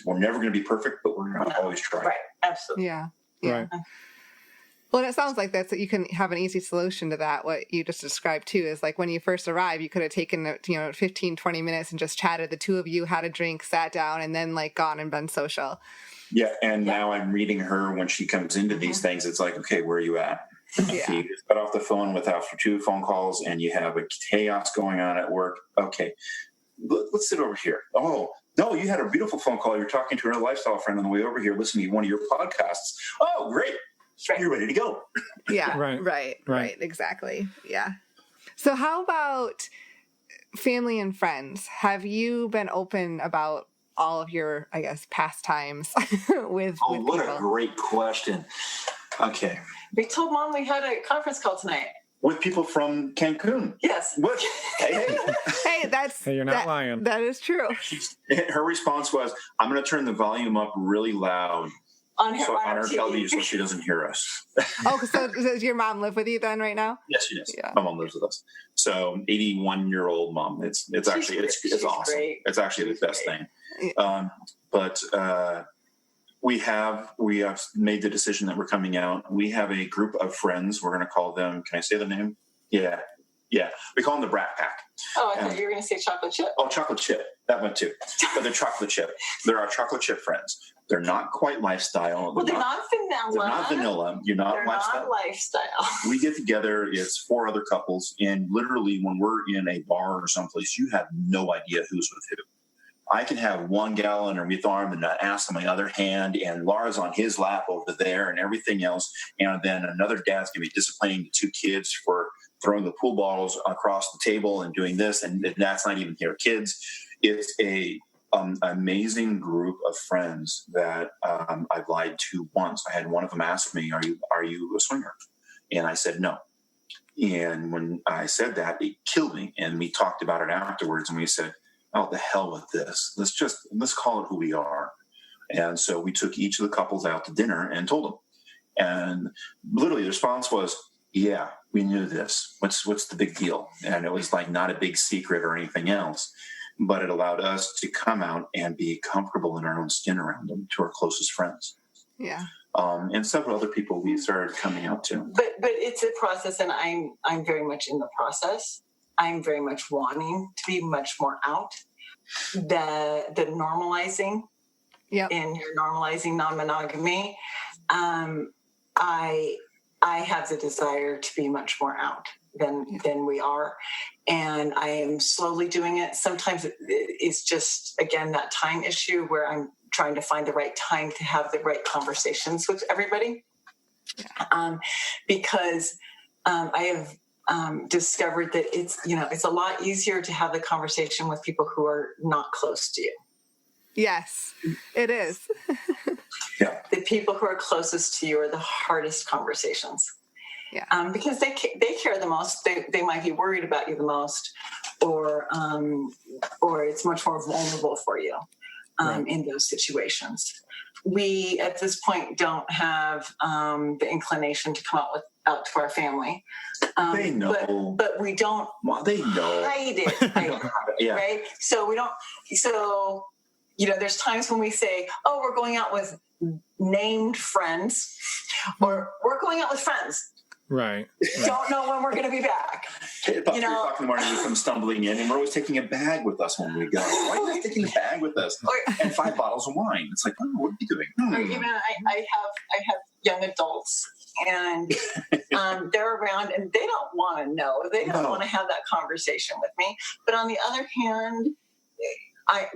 we're never going to be perfect, but we're going to always try. Right. Absolutely. Yeah. Right. Well, it sounds like you can have an easy solution to that. What you just described too is like when you first arrived, you could have taken 15, 20 minutes and just chatted. The two of you had a drink, sat down, and then like gone and been social. Yeah. And now I'm reading her when she comes into these things. It's like, okay, where are you at? Yeah. You just got off the phone after 2 phone calls and you have a chaos going on at work. Okay, let's sit over here. Oh, no, you had a beautiful phone call. You're talking to another lifestyle friend on the way over here, listening to one of your podcasts. Oh, great. Right. You're ready to go. Yeah. Right. Exactly. Yeah. So how about family and friends? Have you been open about all of your, I guess, pastimes with what people? A great question. Okay. We told Mom we had a conference call tonight. With people from Cancun. Yes. What? Hey. Hey, you're not lying. That is true. Her response was, I'm going to turn the volume up really loud on her TV. television so she doesn't hear us. Oh, so does your mom live with you then right now? Yes, she does. Yeah. My mom lives with us. So 81-year-old mom. It's actually awesome. Great. It's actually the best thing. But we have made the decision that we're coming out. We have a group of friends. We're going to call them. Can I say the name? Yeah. We call them the Brat Pack. Oh, I thought you were going to say chocolate chip. Oh, chocolate chip. That one too. But they're chocolate chip. They're our chocolate chip friends. They're not quite lifestyle. Well, they're not vanilla. They're not vanilla. You're not they're lifestyle. Not lifestyle. We get together. It's 4 other couples. And literally when we're in a bar or someplace, you have no idea who's with who. I can have one gal underneath arm and an ass on my other hand, and Lara's on his lap over there and everything else. And then another dad's going to be disciplining the 2 kids for throwing the pool balls across the table and doing this. And that's not even their kids. It's a amazing group of friends that I've lied to once. I had one of them ask me, are you a swinger? And I said, no. And when I said that, it killed me. And we talked about it afterwards, and we said, oh, the hell with this. Let's call it who we are. And so we took each of the couples out to dinner and told them. And literally the response was, yeah, we knew this. What's the big deal? And it was like not a big secret or anything else, but it allowed us to come out and be comfortable in our own skin around them, to our closest friends. Yeah. And several other people we started coming out to. But it's a process, and I'm very much in the process. I'm very much wanting to be much more out. The normalizing, and you're normalizing non-monogamy. I have the desire to be much more out than we are, and I am slowly doing it. Sometimes it's just, again, that time issue where I'm trying to find the right time to have the right conversations with everybody, because I have discovered that it's a lot easier to have the conversation with people who are not close to you. Yes, it is. Yeah. The people who are closest to you are the hardest conversations. Yeah. Because they care the most. They might be worried about you the most, or it's much more vulnerable for you in those situations. We at this point don't have the inclination to come out to our family. They know, but we don't. Well, they know. Hide it, right? So we don't. So there's times when we say, "Oh, we're going out with named friends," or "We're going out with friends." Right. Don't know when we're going to be back. About 3 o'clock in the morning, we come stumbling in, and we're always taking a bag with us when we go. Why are you not taking a bag with us? And 5 bottles of wine. It's like, oh, what are you doing? Or I have young adults, and they're around, and they don't want to know. They don't want to have that conversation with me. But on the other hand,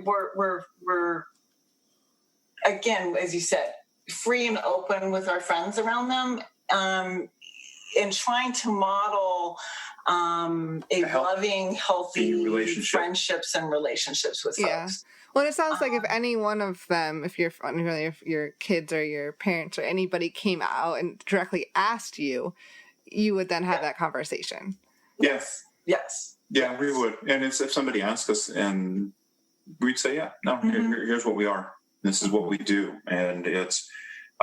we're again, as you said, free and open with our friends around them. In trying to model a loving, healthy friendships and relationships with folks. Well, it sounds like if any one of them, if your kids or your parents or anybody came out and directly asked you, you would then have that conversation. Yes. Yeah, we would. And it's if somebody asked us, and we'd say, here's what we are. This is what we do. And it's...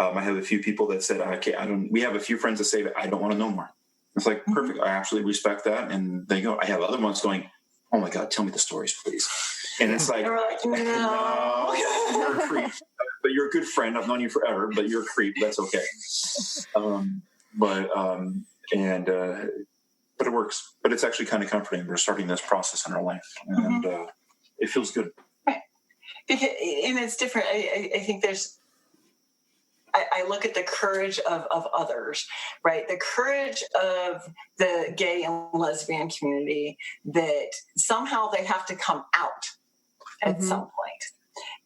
I have a few people that said, okay, we have a few friends that say that I don't want to know more. It's like, perfect. I absolutely respect that. And they go, I have other ones going, oh my God, tell me the stories, please. And it's like, And we're like, no. you're a creep. But you're a good friend. I've known you forever, but you're a creep. That's okay. But it works. But it's actually kind of comforting. We're starting this process in our life, and it feels good. Right. And it's different. I think I look at the courage of others, right? The courage of the gay and lesbian community that somehow they have to come out at some point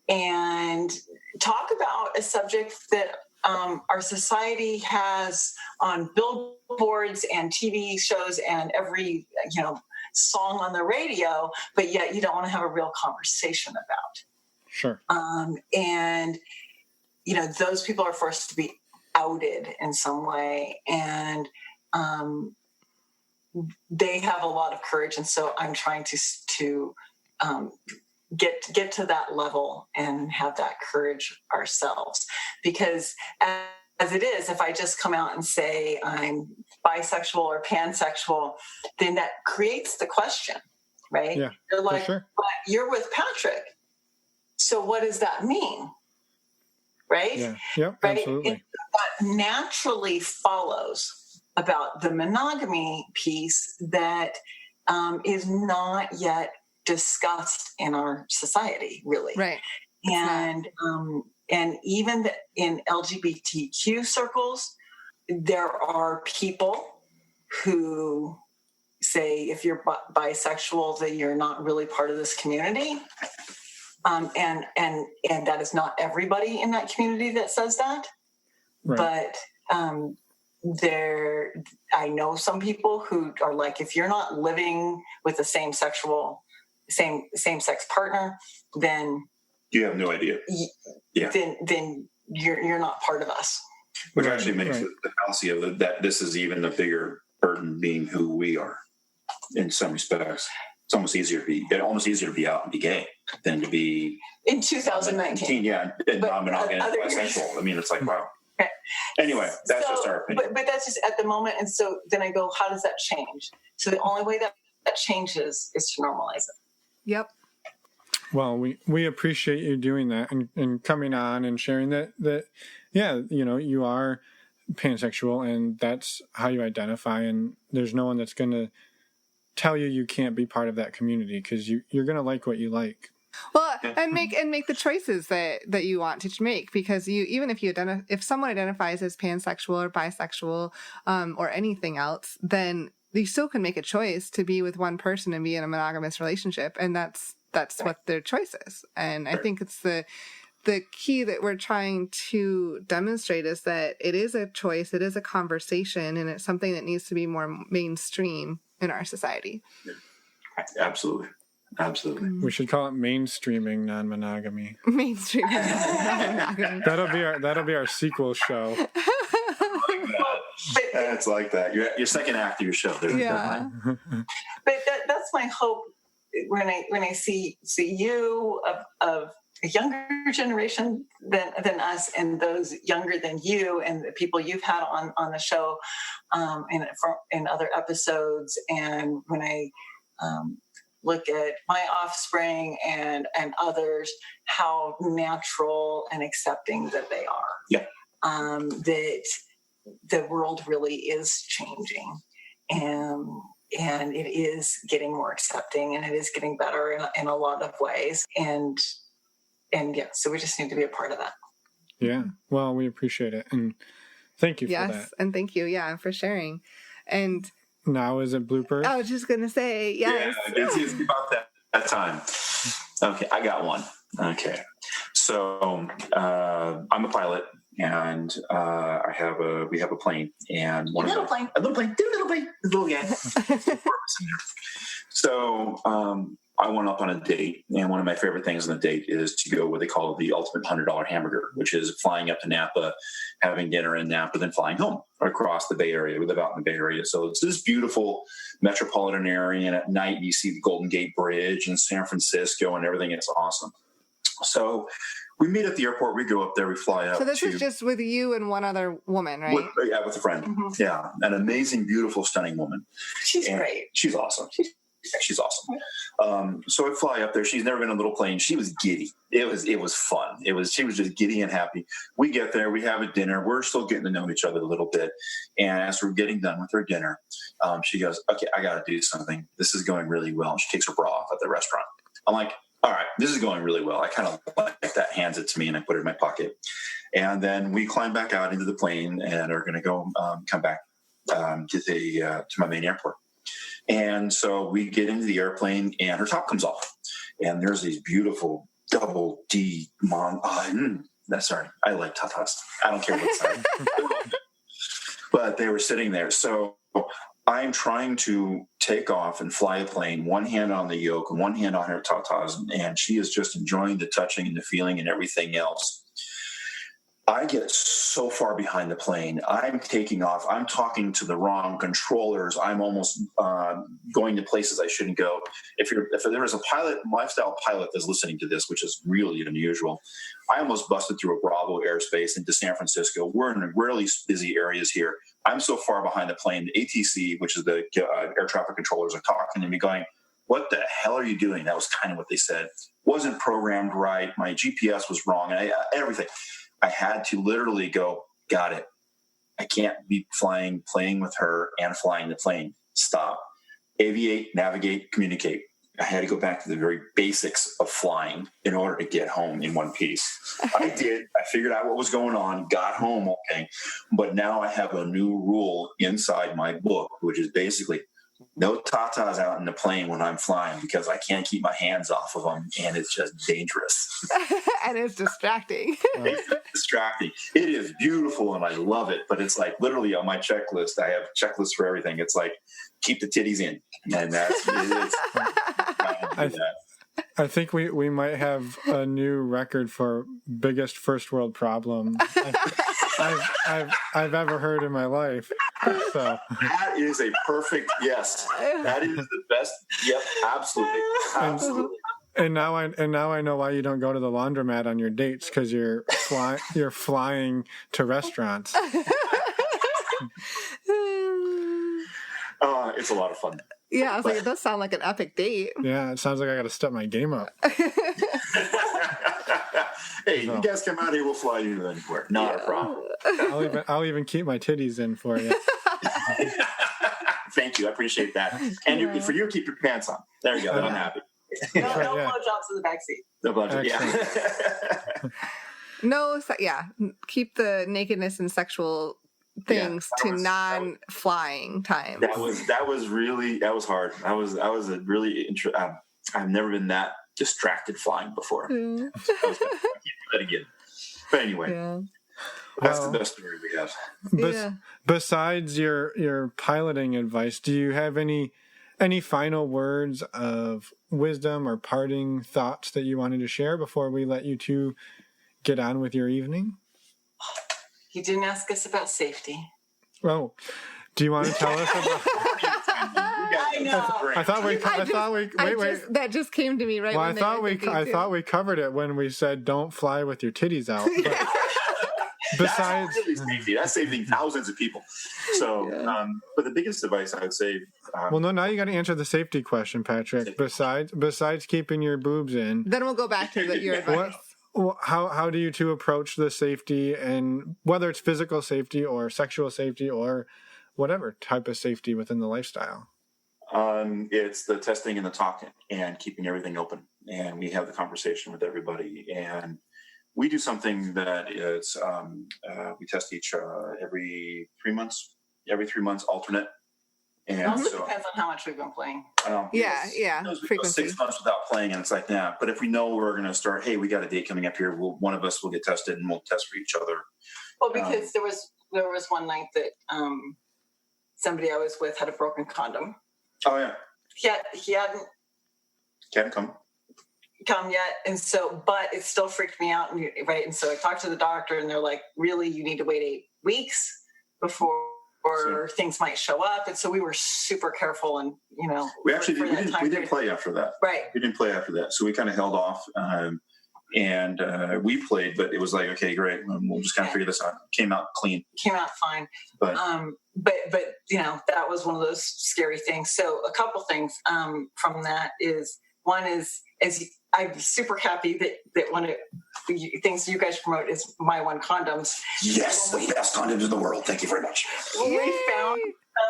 and talk about a subject that our society has on billboards and TV shows and every, song on the radio, but yet you don't want to have a real conversation about. Sure. And those people are forced to be outed in some way, and they have a lot of courage. And so I'm trying to get to that level and have that courage ourselves, because as it is, if I just come out and say I'm bisexual or pansexual, then that creates the question, right? Yeah, you're like, sure. But you're with Patrick, so what does that mean? Right? Yeah. Yep, right? absolutely. That naturally follows about the monogamy piece that is not yet discussed in our society, really. Right. And even in LGBTQ circles, there are people who say if you're bisexual that you're not really part of this community. And that is not everybody in that community that says that, right. But I know some people who are like, if you're not living with the same sex partner, then you have no idea. Then you're not part of us. Which actually makes the fallacy of that this is even a bigger burden, being who we are in some respects. It's almost easier to be out and be gay than to be in 2019. Yeah, and non-monogamous, bisexual. I mean, it's like, wow. Okay. Anyway, that's just our opinion. But that's just at the moment. And so then I go, how does that change? So the only way that changes is to normalize it. Yep. Well, we appreciate you doing that and coming on and sharing that you are pansexual and that's how you identify, and there's no one that's going to tell you can't be part of that community, because you're going to like what you like. Well, and make the choices that you want to make, because if someone identifies as pansexual or bisexual or anything else, then you still can make a choice to be with one person and be in a monogamous relationship, and that's what their choice is. And I think it's the key that we're trying to demonstrate is that it is a choice, it is a conversation, and it's something that needs to be more mainstream in our society. Absolutely. We should call it mainstreaming non-monogamy. Mainstreaming non-monogamy. That'll be our sequel show. It's like that. Your second act of your show. Yeah. But that's my hope when I see you of a younger generation than us, and those younger than you, and the people you've had on the show in other episodes, and when I look at my offspring and others, how natural and accepting that they are. Yeah. That the world really is changing, and it is getting more accepting, and it is getting better in a lot of ways, and so we just need to be a part of that. Yeah. Well, we appreciate it, and thank you for that. Yes, and thank you, for sharing. And now is it bloopers? I was just gonna say, yes. Yeah, it's about that time. Okay, I got one. Okay, so I'm a pilot, and we have a plane, and a little plane, yeah. So I went up on a date, and one of my favorite things on the date is to go what they call the ultimate $100 hamburger, which is flying up to Napa, having dinner in Napa, then flying home across the Bay Area. We live out in the Bay Area. So it's this beautiful metropolitan area, and at night you see the Golden Gate Bridge and San Francisco and everything. It's awesome. So we meet at the airport. We go up there. We fly up. So this is just with you and one other woman, right? With a friend. Mm-hmm. Yeah, an amazing, beautiful, stunning woman. She's great. She's awesome. She's awesome. So I fly up there. She's never been in a little plane. She was giddy. It was fun. She was just giddy and happy. We get there. We have a dinner. We're still getting to know each other a little bit. And as we're getting done with her dinner, she goes, okay, I got to do something. This is going really well. And she takes her bra off at the restaurant. I'm like, all right, this is going really well. I kind of like that, hands it to me, and I put it in my pocket. And then we climb back out into the plane and are going to go come back to my main airport. And so we get into the airplane, and her top comes off, and there's these beautiful double D sorry, I like tatas. I don't care what side. But they were sitting there. So I'm trying to take off and fly a plane, one hand on the yoke and one hand on her tatas, and she is just enjoying the touching and the feeling and everything else. I get so far behind the plane. I'm taking off. I'm talking to the wrong controllers. I'm almost going to places I shouldn't go. If there is a lifestyle pilot that's listening to this, which is really unusual, I almost busted through a Bravo airspace into San Francisco. We're in really busy areas here. I'm so far behind the plane. The ATC, which is the air traffic controllers, are talking to me going, what the hell are you doing? That was kind of what they said. Wasn't programmed right. My GPS was wrong. And everything. I had to literally go, got it. I can't be playing with her and flying the plane. Stop. Aviate, navigate, communicate. I had to go back to the very basics of flying in order to get home in one piece. I did. I figured out what was going on, got home okay. But now I have a new rule inside my book, which is basically no tatas out in the plane when I'm flying because I can't keep my hands off of them, and it's just dangerous. And it's distracting. It's distracting. It is beautiful, and I love it, but it's like literally on my checklist. I have checklists for everything. It's like keep the titties in, and that's it. I think we might have a new record for biggest first world problem I've ever heard in my life. So that is a perfect yes. That is the best. Yep, absolutely. And now I know why you don't go to the laundromat on your dates, because you're flying to restaurants. It's a lot of fun. Yeah, I was like, it does sound like an epic date. Yeah, it sounds like I got to step my game up. Hey, you guys come out here, we'll fly you anywhere. Not a problem. I'll even keep my titties in for you. Thank you, I appreciate that. And for you, keep your pants on. There you go. Then I'm happy. No blowjobs in the backseat. No blowjobs. Yeah. Keep the nakedness and sexual things to non-flying time. That was hard. I've never been that distracted flying before. I was gonna keep that again. But anyway, that's the best story we have. Besides your piloting advice, do you have any final words of wisdom or parting thoughts that you wanted to share before we let you two get on with your evening? You didn't ask us about safety. Oh, do you want to tell us about? I know. I thought we. Wait. That just came to me right. Well, when I thought we covered it when we said don't fly with your titties out. But besides, that's really safety. That's saving thousands of people. So, but the biggest advice I would say. Well, no. Now you got to answer the safety question, Patrick. Besides keeping your boobs in, then we'll go back to your advice. How do you two approach the safety, and whether it's physical safety or sexual safety or whatever type of safety within the lifestyle? It's the testing and the talking and keeping everything open. And we have the conversation with everybody. And we do something that is, we test each every 3 months. Every 3 months, alternate. And it also depends on how much we've been playing. Frequency. 6 months without playing, and it's like, nah. But if we know we're going to start, hey, we got a date coming up here, one of us will get tested and we'll test for each other. Well, because there was one night that somebody I was with had a broken condom. Oh yeah. He hadn't come yet, and so, but it still freaked me out, right? And so I talked to the doctor, and they're like, "Really, you need to wait 8 weeks before." Or things might show up, and so we were super careful, and we didn't play after that. Right, we didn't play after that, so we kind of held off. And we played, but it was like, okay, great. We'll just kind of figure this out. Came out clean. Came out fine. But that was one of those scary things. So a couple things from that is, one is I'm super happy that one of the things you guys promote is My One condoms. Yes, the best condoms in the world. Thank you very much. We found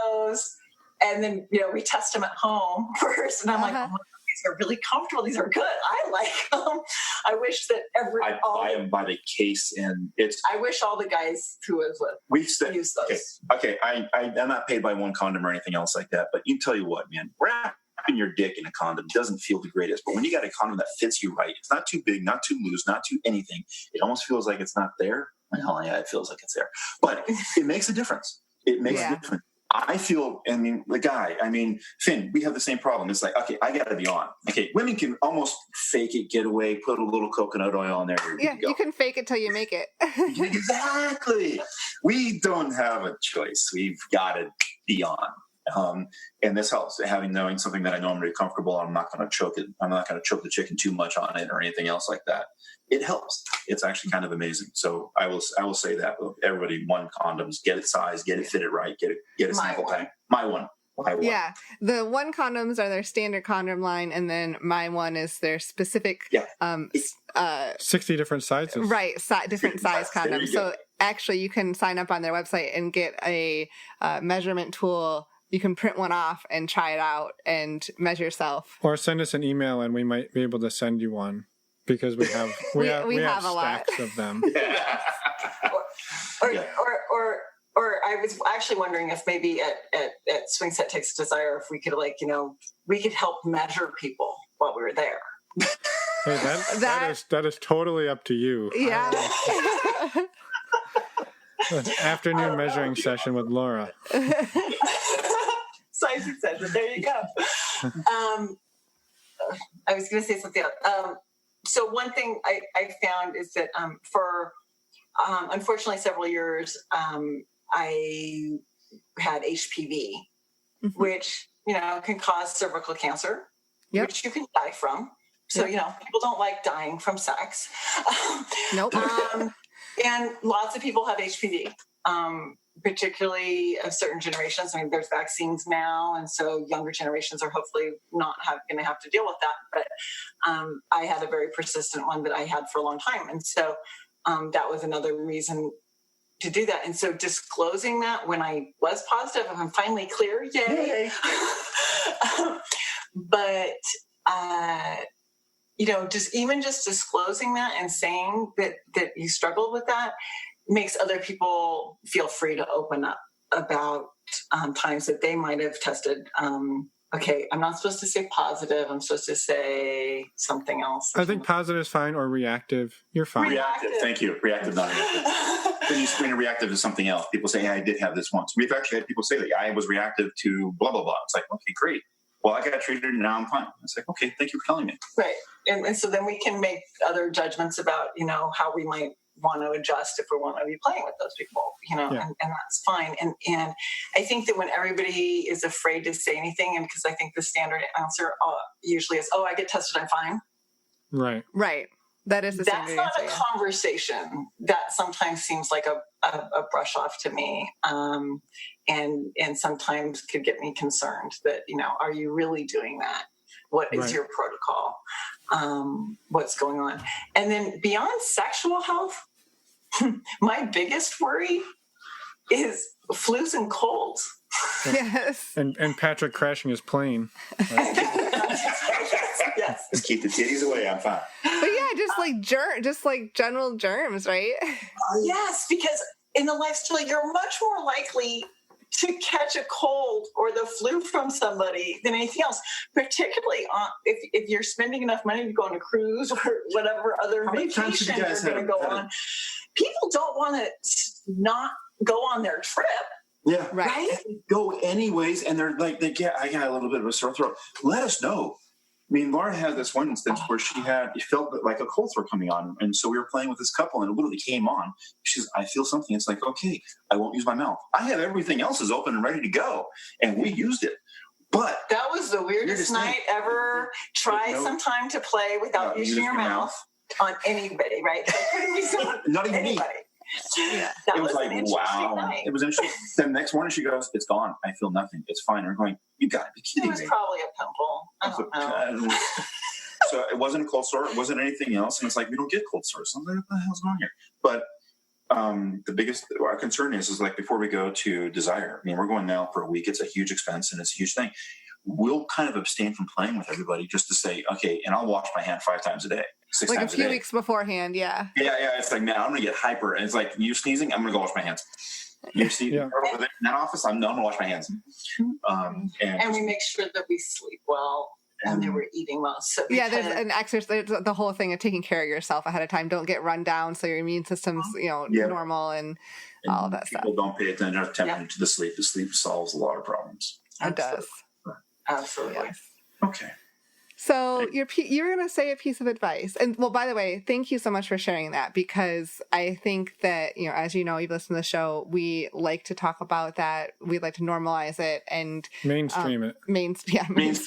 those, and then we test them at home first, and I'm like, oh my God, these are really comfortable. These are good. I like them. I wish that I buy them by the case, and I wish all the guys who was with use those. Okay. I'm not paid by One Condom or anything else like that, but you tell you what, man, wrapping your dick in a condom doesn't feel the greatest. But when you got a condom that fits you right, it's not too big, not too loose, not too anything. It almost feels like it's not there. Well, yeah, it feels like it's there, but it makes a difference. It makes a difference. I feel, Finn, we have the same problem. It's like, okay, I got to be on. Okay, women can almost fake it, get away, put a little coconut oil in there. Yeah, you can fake it till you make it. Exactly. We don't have a choice. We've got to be on. And this helps. Knowing something that I know I'm really comfortable, I'm not going to choke it. I'm not going to choke the chicken too much on it or anything else like that. It helps. It's actually kind of amazing. So I will say that everybody, One condoms, get it sized, get it fitted right, get it sample tank. My one. Yeah, the One condoms are their standard condom line, and then My One is their specific 60 different sizes. Right, different size condoms. So actually you can sign up on their website and get a measurement tool. You can print one off and try it out and measure yourself. Or send us an email and we might be able to send you one, because we have we have a stacks of them. Yeah. Or I was actually wondering if maybe at Swingset Takes Desire, if we could we could help measure people while we were there. Hey, that is totally up to you. Yeah. Afternoon measuring session with Laura. Sizing session. There you go. I was going to say something else. So one thing I found is that for unfortunately several years I had HPV, which can cause cervical cancer, which you can die from. So people don't like dying from sex. Nope. And lots of people have HPV, particularly of certain generations. I mean, there's vaccines now, and so younger generations are hopefully not going to have to deal with that. But I had a very persistent one that I had for a long time. And so that was another reason to do that. And so disclosing that when I was positive, I'm finally clear, yay. But just disclosing that and saying that you struggled with that makes other people feel free to open up about times that they might have tested. Okay, I'm not supposed to say positive. I'm supposed to say something else. I think positive is fine, or reactive. You're fine. Reactive, thank you. Reactive, not reactive. Then you screen a reactive to something else. People say, I did have this once. We've actually had people say that I was reactive to blah, blah, blah. It's like, okay, great. Well, I got treated and now I'm fine. It's like, okay, thank you for telling me. Right. And so then we can make other judgments about, how we might want to adjust if we want to be playing with those people, and that's fine. And I think that when everybody is afraid to say anything, and because I think the standard answer usually is, I get tested, I'm fine. Right. Right. That is the That's not a conversation. That sometimes seems like a brush off to me. And sometimes could get me concerned that, are you really doing that? What is your protocol? What's going on? And then beyond sexual health, my biggest worry is flus and colds. Yes. And Patrick crashing his plane. Yes. Just keep the titties away. I'm fine. But yeah, just like general germs, right? Yes, because in the lifestyle, you're much more likely to catch a cold or the flu from somebody than anything else, particularly if you're spending enough money to go on a cruise or whatever other vacation you're going to go on. People don't want to not go on their trip. Yeah. Right. Go anyways, and they're like, I got a little bit of a sore throat. Let us know. I mean, Laura had this one instance where it felt like a cold sore coming on. And so we were playing with this couple and it literally came on. She's, I feel something. It's like, okay, I won't use my mouth. I have everything else is open and ready to go. And we used it. But that was the weirdest night ever. Try sometime to play without using your mouth. on anybody, right? It couldn't be someone, Not even anybody. me. That It was like, an interesting wow. night. It was interesting. Then the next morning she goes, it's gone. I feel nothing. It's fine. I'm going, you got to be It kidding was me. probably a pimple. I don't know. So it wasn't a cold sore. It wasn't anything else. And it's like, we don't get cold sores. So I'm like, what the hell's going on here? But our concern is like before we go to Desire, I mean, we're going now for a week. It's a huge expense and it's a huge thing. We'll kind of abstain from playing with everybody just to say, okay, and I'll wash my hand 5 times a day, 6 Like times a few day. weeks beforehand, yeah. Yeah. It's like, man, I'm going to get hyper. And it's like, you sneezing, I'm going to go wash my hands. You see, over there in that office, I'm going to wash my hands. And we make sure that we sleep well and that we're eating well. So there's an exercise, the whole thing of taking care of yourself ahead of time. Don't get run down so your immune system's, normal and all of that stuff. People don't pay attention to the sleep. The sleep solves a lot of problems. It does. Absolutely. Yes. Okay. So you're going to say a piece of advice. And well, by the way, thank you so much for sharing that, because I think that, as you know, you've listened to the show, we like to talk about that. We like to normalize it and mainstream it. Mainstream it.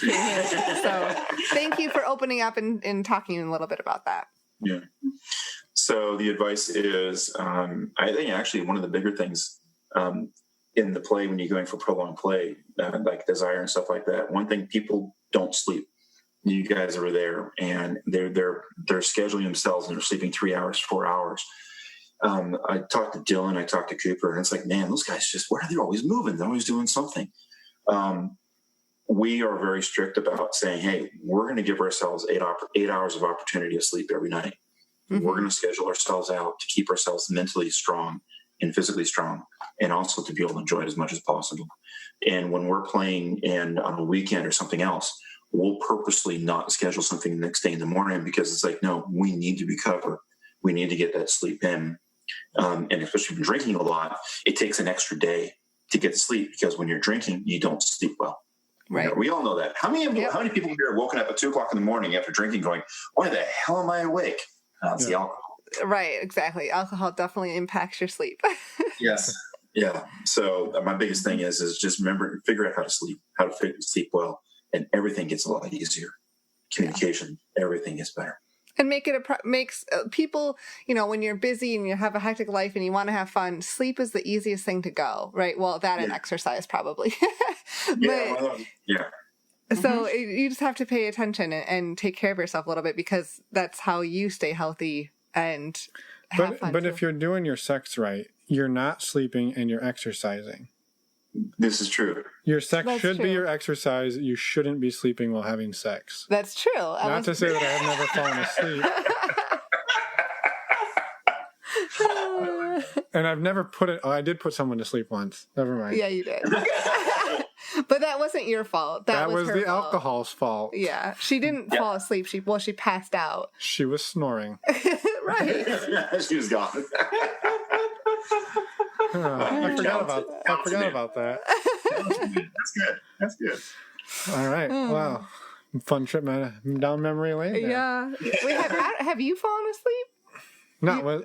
So thank you for opening up and talking a little bit about that. Yeah. So the advice is, I think actually one of the bigger things in the play, when you're going for prolonged play, like Desire and stuff like that, one thing, people don't sleep. You guys are there and they're scheduling themselves and they're sleeping 3 hours, 4 hours. I talked to Dylan, I talked to Cooper, and it's like, man, those guys why are they always moving? They're always doing something. We are very strict about saying, hey, we're going to give ourselves 8 hours of opportunity to sleep every night. Mm-hmm. We're going to schedule ourselves out to keep ourselves mentally strong and physically strong, and also to be able to enjoy it as much as possible. And when we're playing on a weekend or something else, we'll purposely not schedule something the next day in the morning, because it's like, no, we need to recover. We need to get that sleep in. And especially if you're drinking a lot, it takes an extra day to get to sleep, because when you're drinking, you don't sleep well. Right. We all know that. How many people here are woken up at 2:00 in the morning after drinking going, why the hell am I awake? It's the alcohol. Right, exactly. Alcohol definitely impacts your sleep. Yes. Yeah. So my biggest thing is just figure out how to sleep well, and everything gets a lot easier. Communication, everything gets better. And makes people, when you're busy and you have a hectic life and you want to have fun, sleep is the easiest thing to go, right? Well, that and exercise probably. So you just have to pay attention and take care of yourself a little bit, because that's how you stay healthy and have fun. But if you're doing your sex right, you're not sleeping and you're exercising. This is true. Your sex should be your exercise. You shouldn't be sleeping while having sex. That's true. Not to say that I have never fallen asleep. And I've never I did put someone to sleep once. Never mind. Yeah, you did. But that wasn't your fault. That was her the fault. Alcohol's fault. Yeah. She didn't fall asleep. She passed out. She was snoring. Right. She was gone. I forgot about that. That's good. All right. Wow. Fun trip down memory lane there. Yeah. Wait, have you fallen asleep?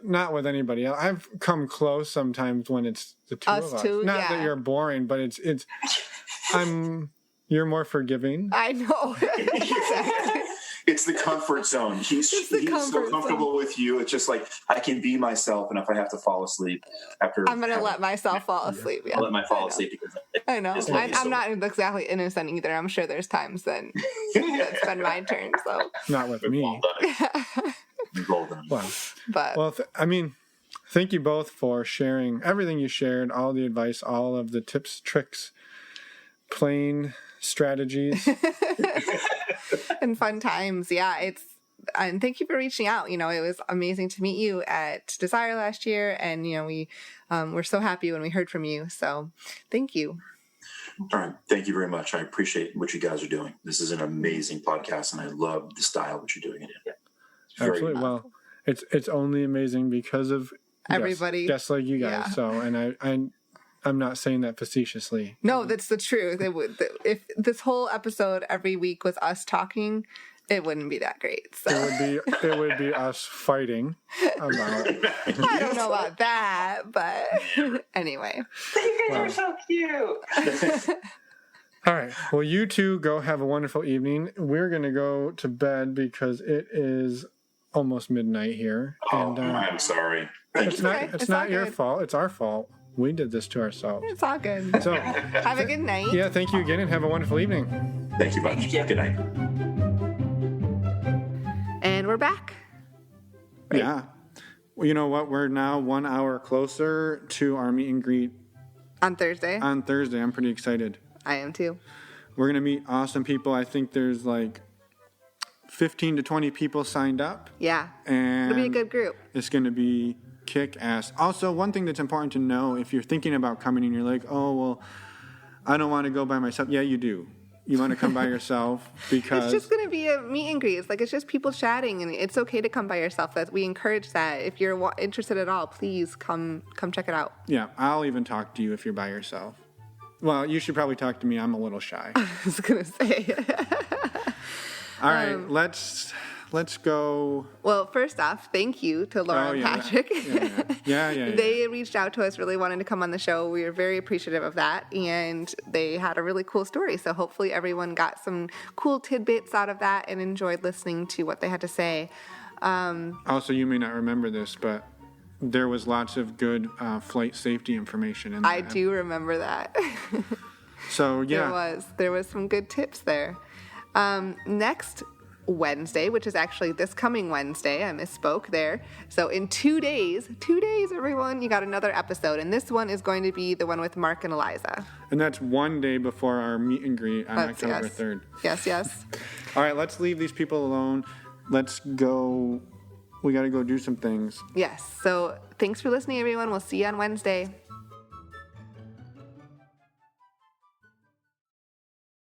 Not with anybody else. I've come close sometimes when it's the two of us. Two, not that you're boring, but you're more forgiving. I know. Exactly. It's the comfort zone. He's so comfortable with you. It's just like, I can be myself, and if I have to fall asleep I'm going to let myself fall asleep. Yeah. I'll let fall asleep because I know. I'm not exactly innocent either. I'm sure there's times that it's been my turn. So not with me. Well, thank you both for sharing everything you shared, all the advice, all of the tips, tricks, playing strategies. And fun times. Yeah, and thank you for reaching out. It was amazing to meet you at Desire last year, and we we're so happy when we heard from you. So thank you. All right. Thank you very much. I appreciate what you guys are doing. This is an amazing podcast, and I love the style that you're doing it in. Absolutely. Well, it's only amazing because of everybody, guests like you guys. Yeah. So, and I'm not saying that facetiously. No, that's the truth. If this whole episode every week was us talking, it wouldn't be that great. So. It would be us fighting about. I don't know about that, but anyway. You guys are so cute. All right. Well, you two go have a wonderful evening. We're going to go to bed because it is almost midnight here. Oh, And I'm sorry. Thank it's you. not, okay. it's It's not all your good. fault. It's our fault. We did this to ourselves. It's all good. So, Have a good night. yeah, thank you again and have a wonderful evening. Thank you much. you. Good night. And we're back. Yeah. Well, you know what? We're now 1 hour closer to our meet and greet On Thursday. on Thursday. I'm pretty excited. I am too. We're going to meet awesome people. I think there's like 15 to 20 people signed up. Yeah. And It'll be a good group. it's going to be kick-ass. Also, one thing that's important to know, if you're thinking about coming and you're like, oh, well, I don't want to go by myself. Yeah, you do. You want to come by yourself because... It's just going to be a meet and greet. It's just people chatting, and it's okay to come by yourself. We encourage that. If you're interested at all, please come check it out. Yeah, I'll even talk to you if you're by yourself. Well, you should probably talk to me. I'm a little shy. I was going to say. All right, let's go. Well, first off, thank you to Lara and Patrick. Yeah. They reached out to us, really wanted to come on the show. We were very appreciative of that, and they had a really cool story. So hopefully everyone got some cool tidbits out of that and enjoyed listening to what they had to say. Also, you may not remember this, but there was lots of good flight safety information in there. I do remember that. So, yeah. There was some good tips there. Next Wednesday, which is actually this coming Wednesday, I misspoke there. So in 2 days, everyone, you got another episode. And this one is going to be the one with Mark and Eliza. And that's one day before our meet and greet on October 3rd. Yes. All right, let's leave these people alone. Let's go. We got to go do some things. Yes. So thanks for listening, everyone. We'll see you on Wednesday.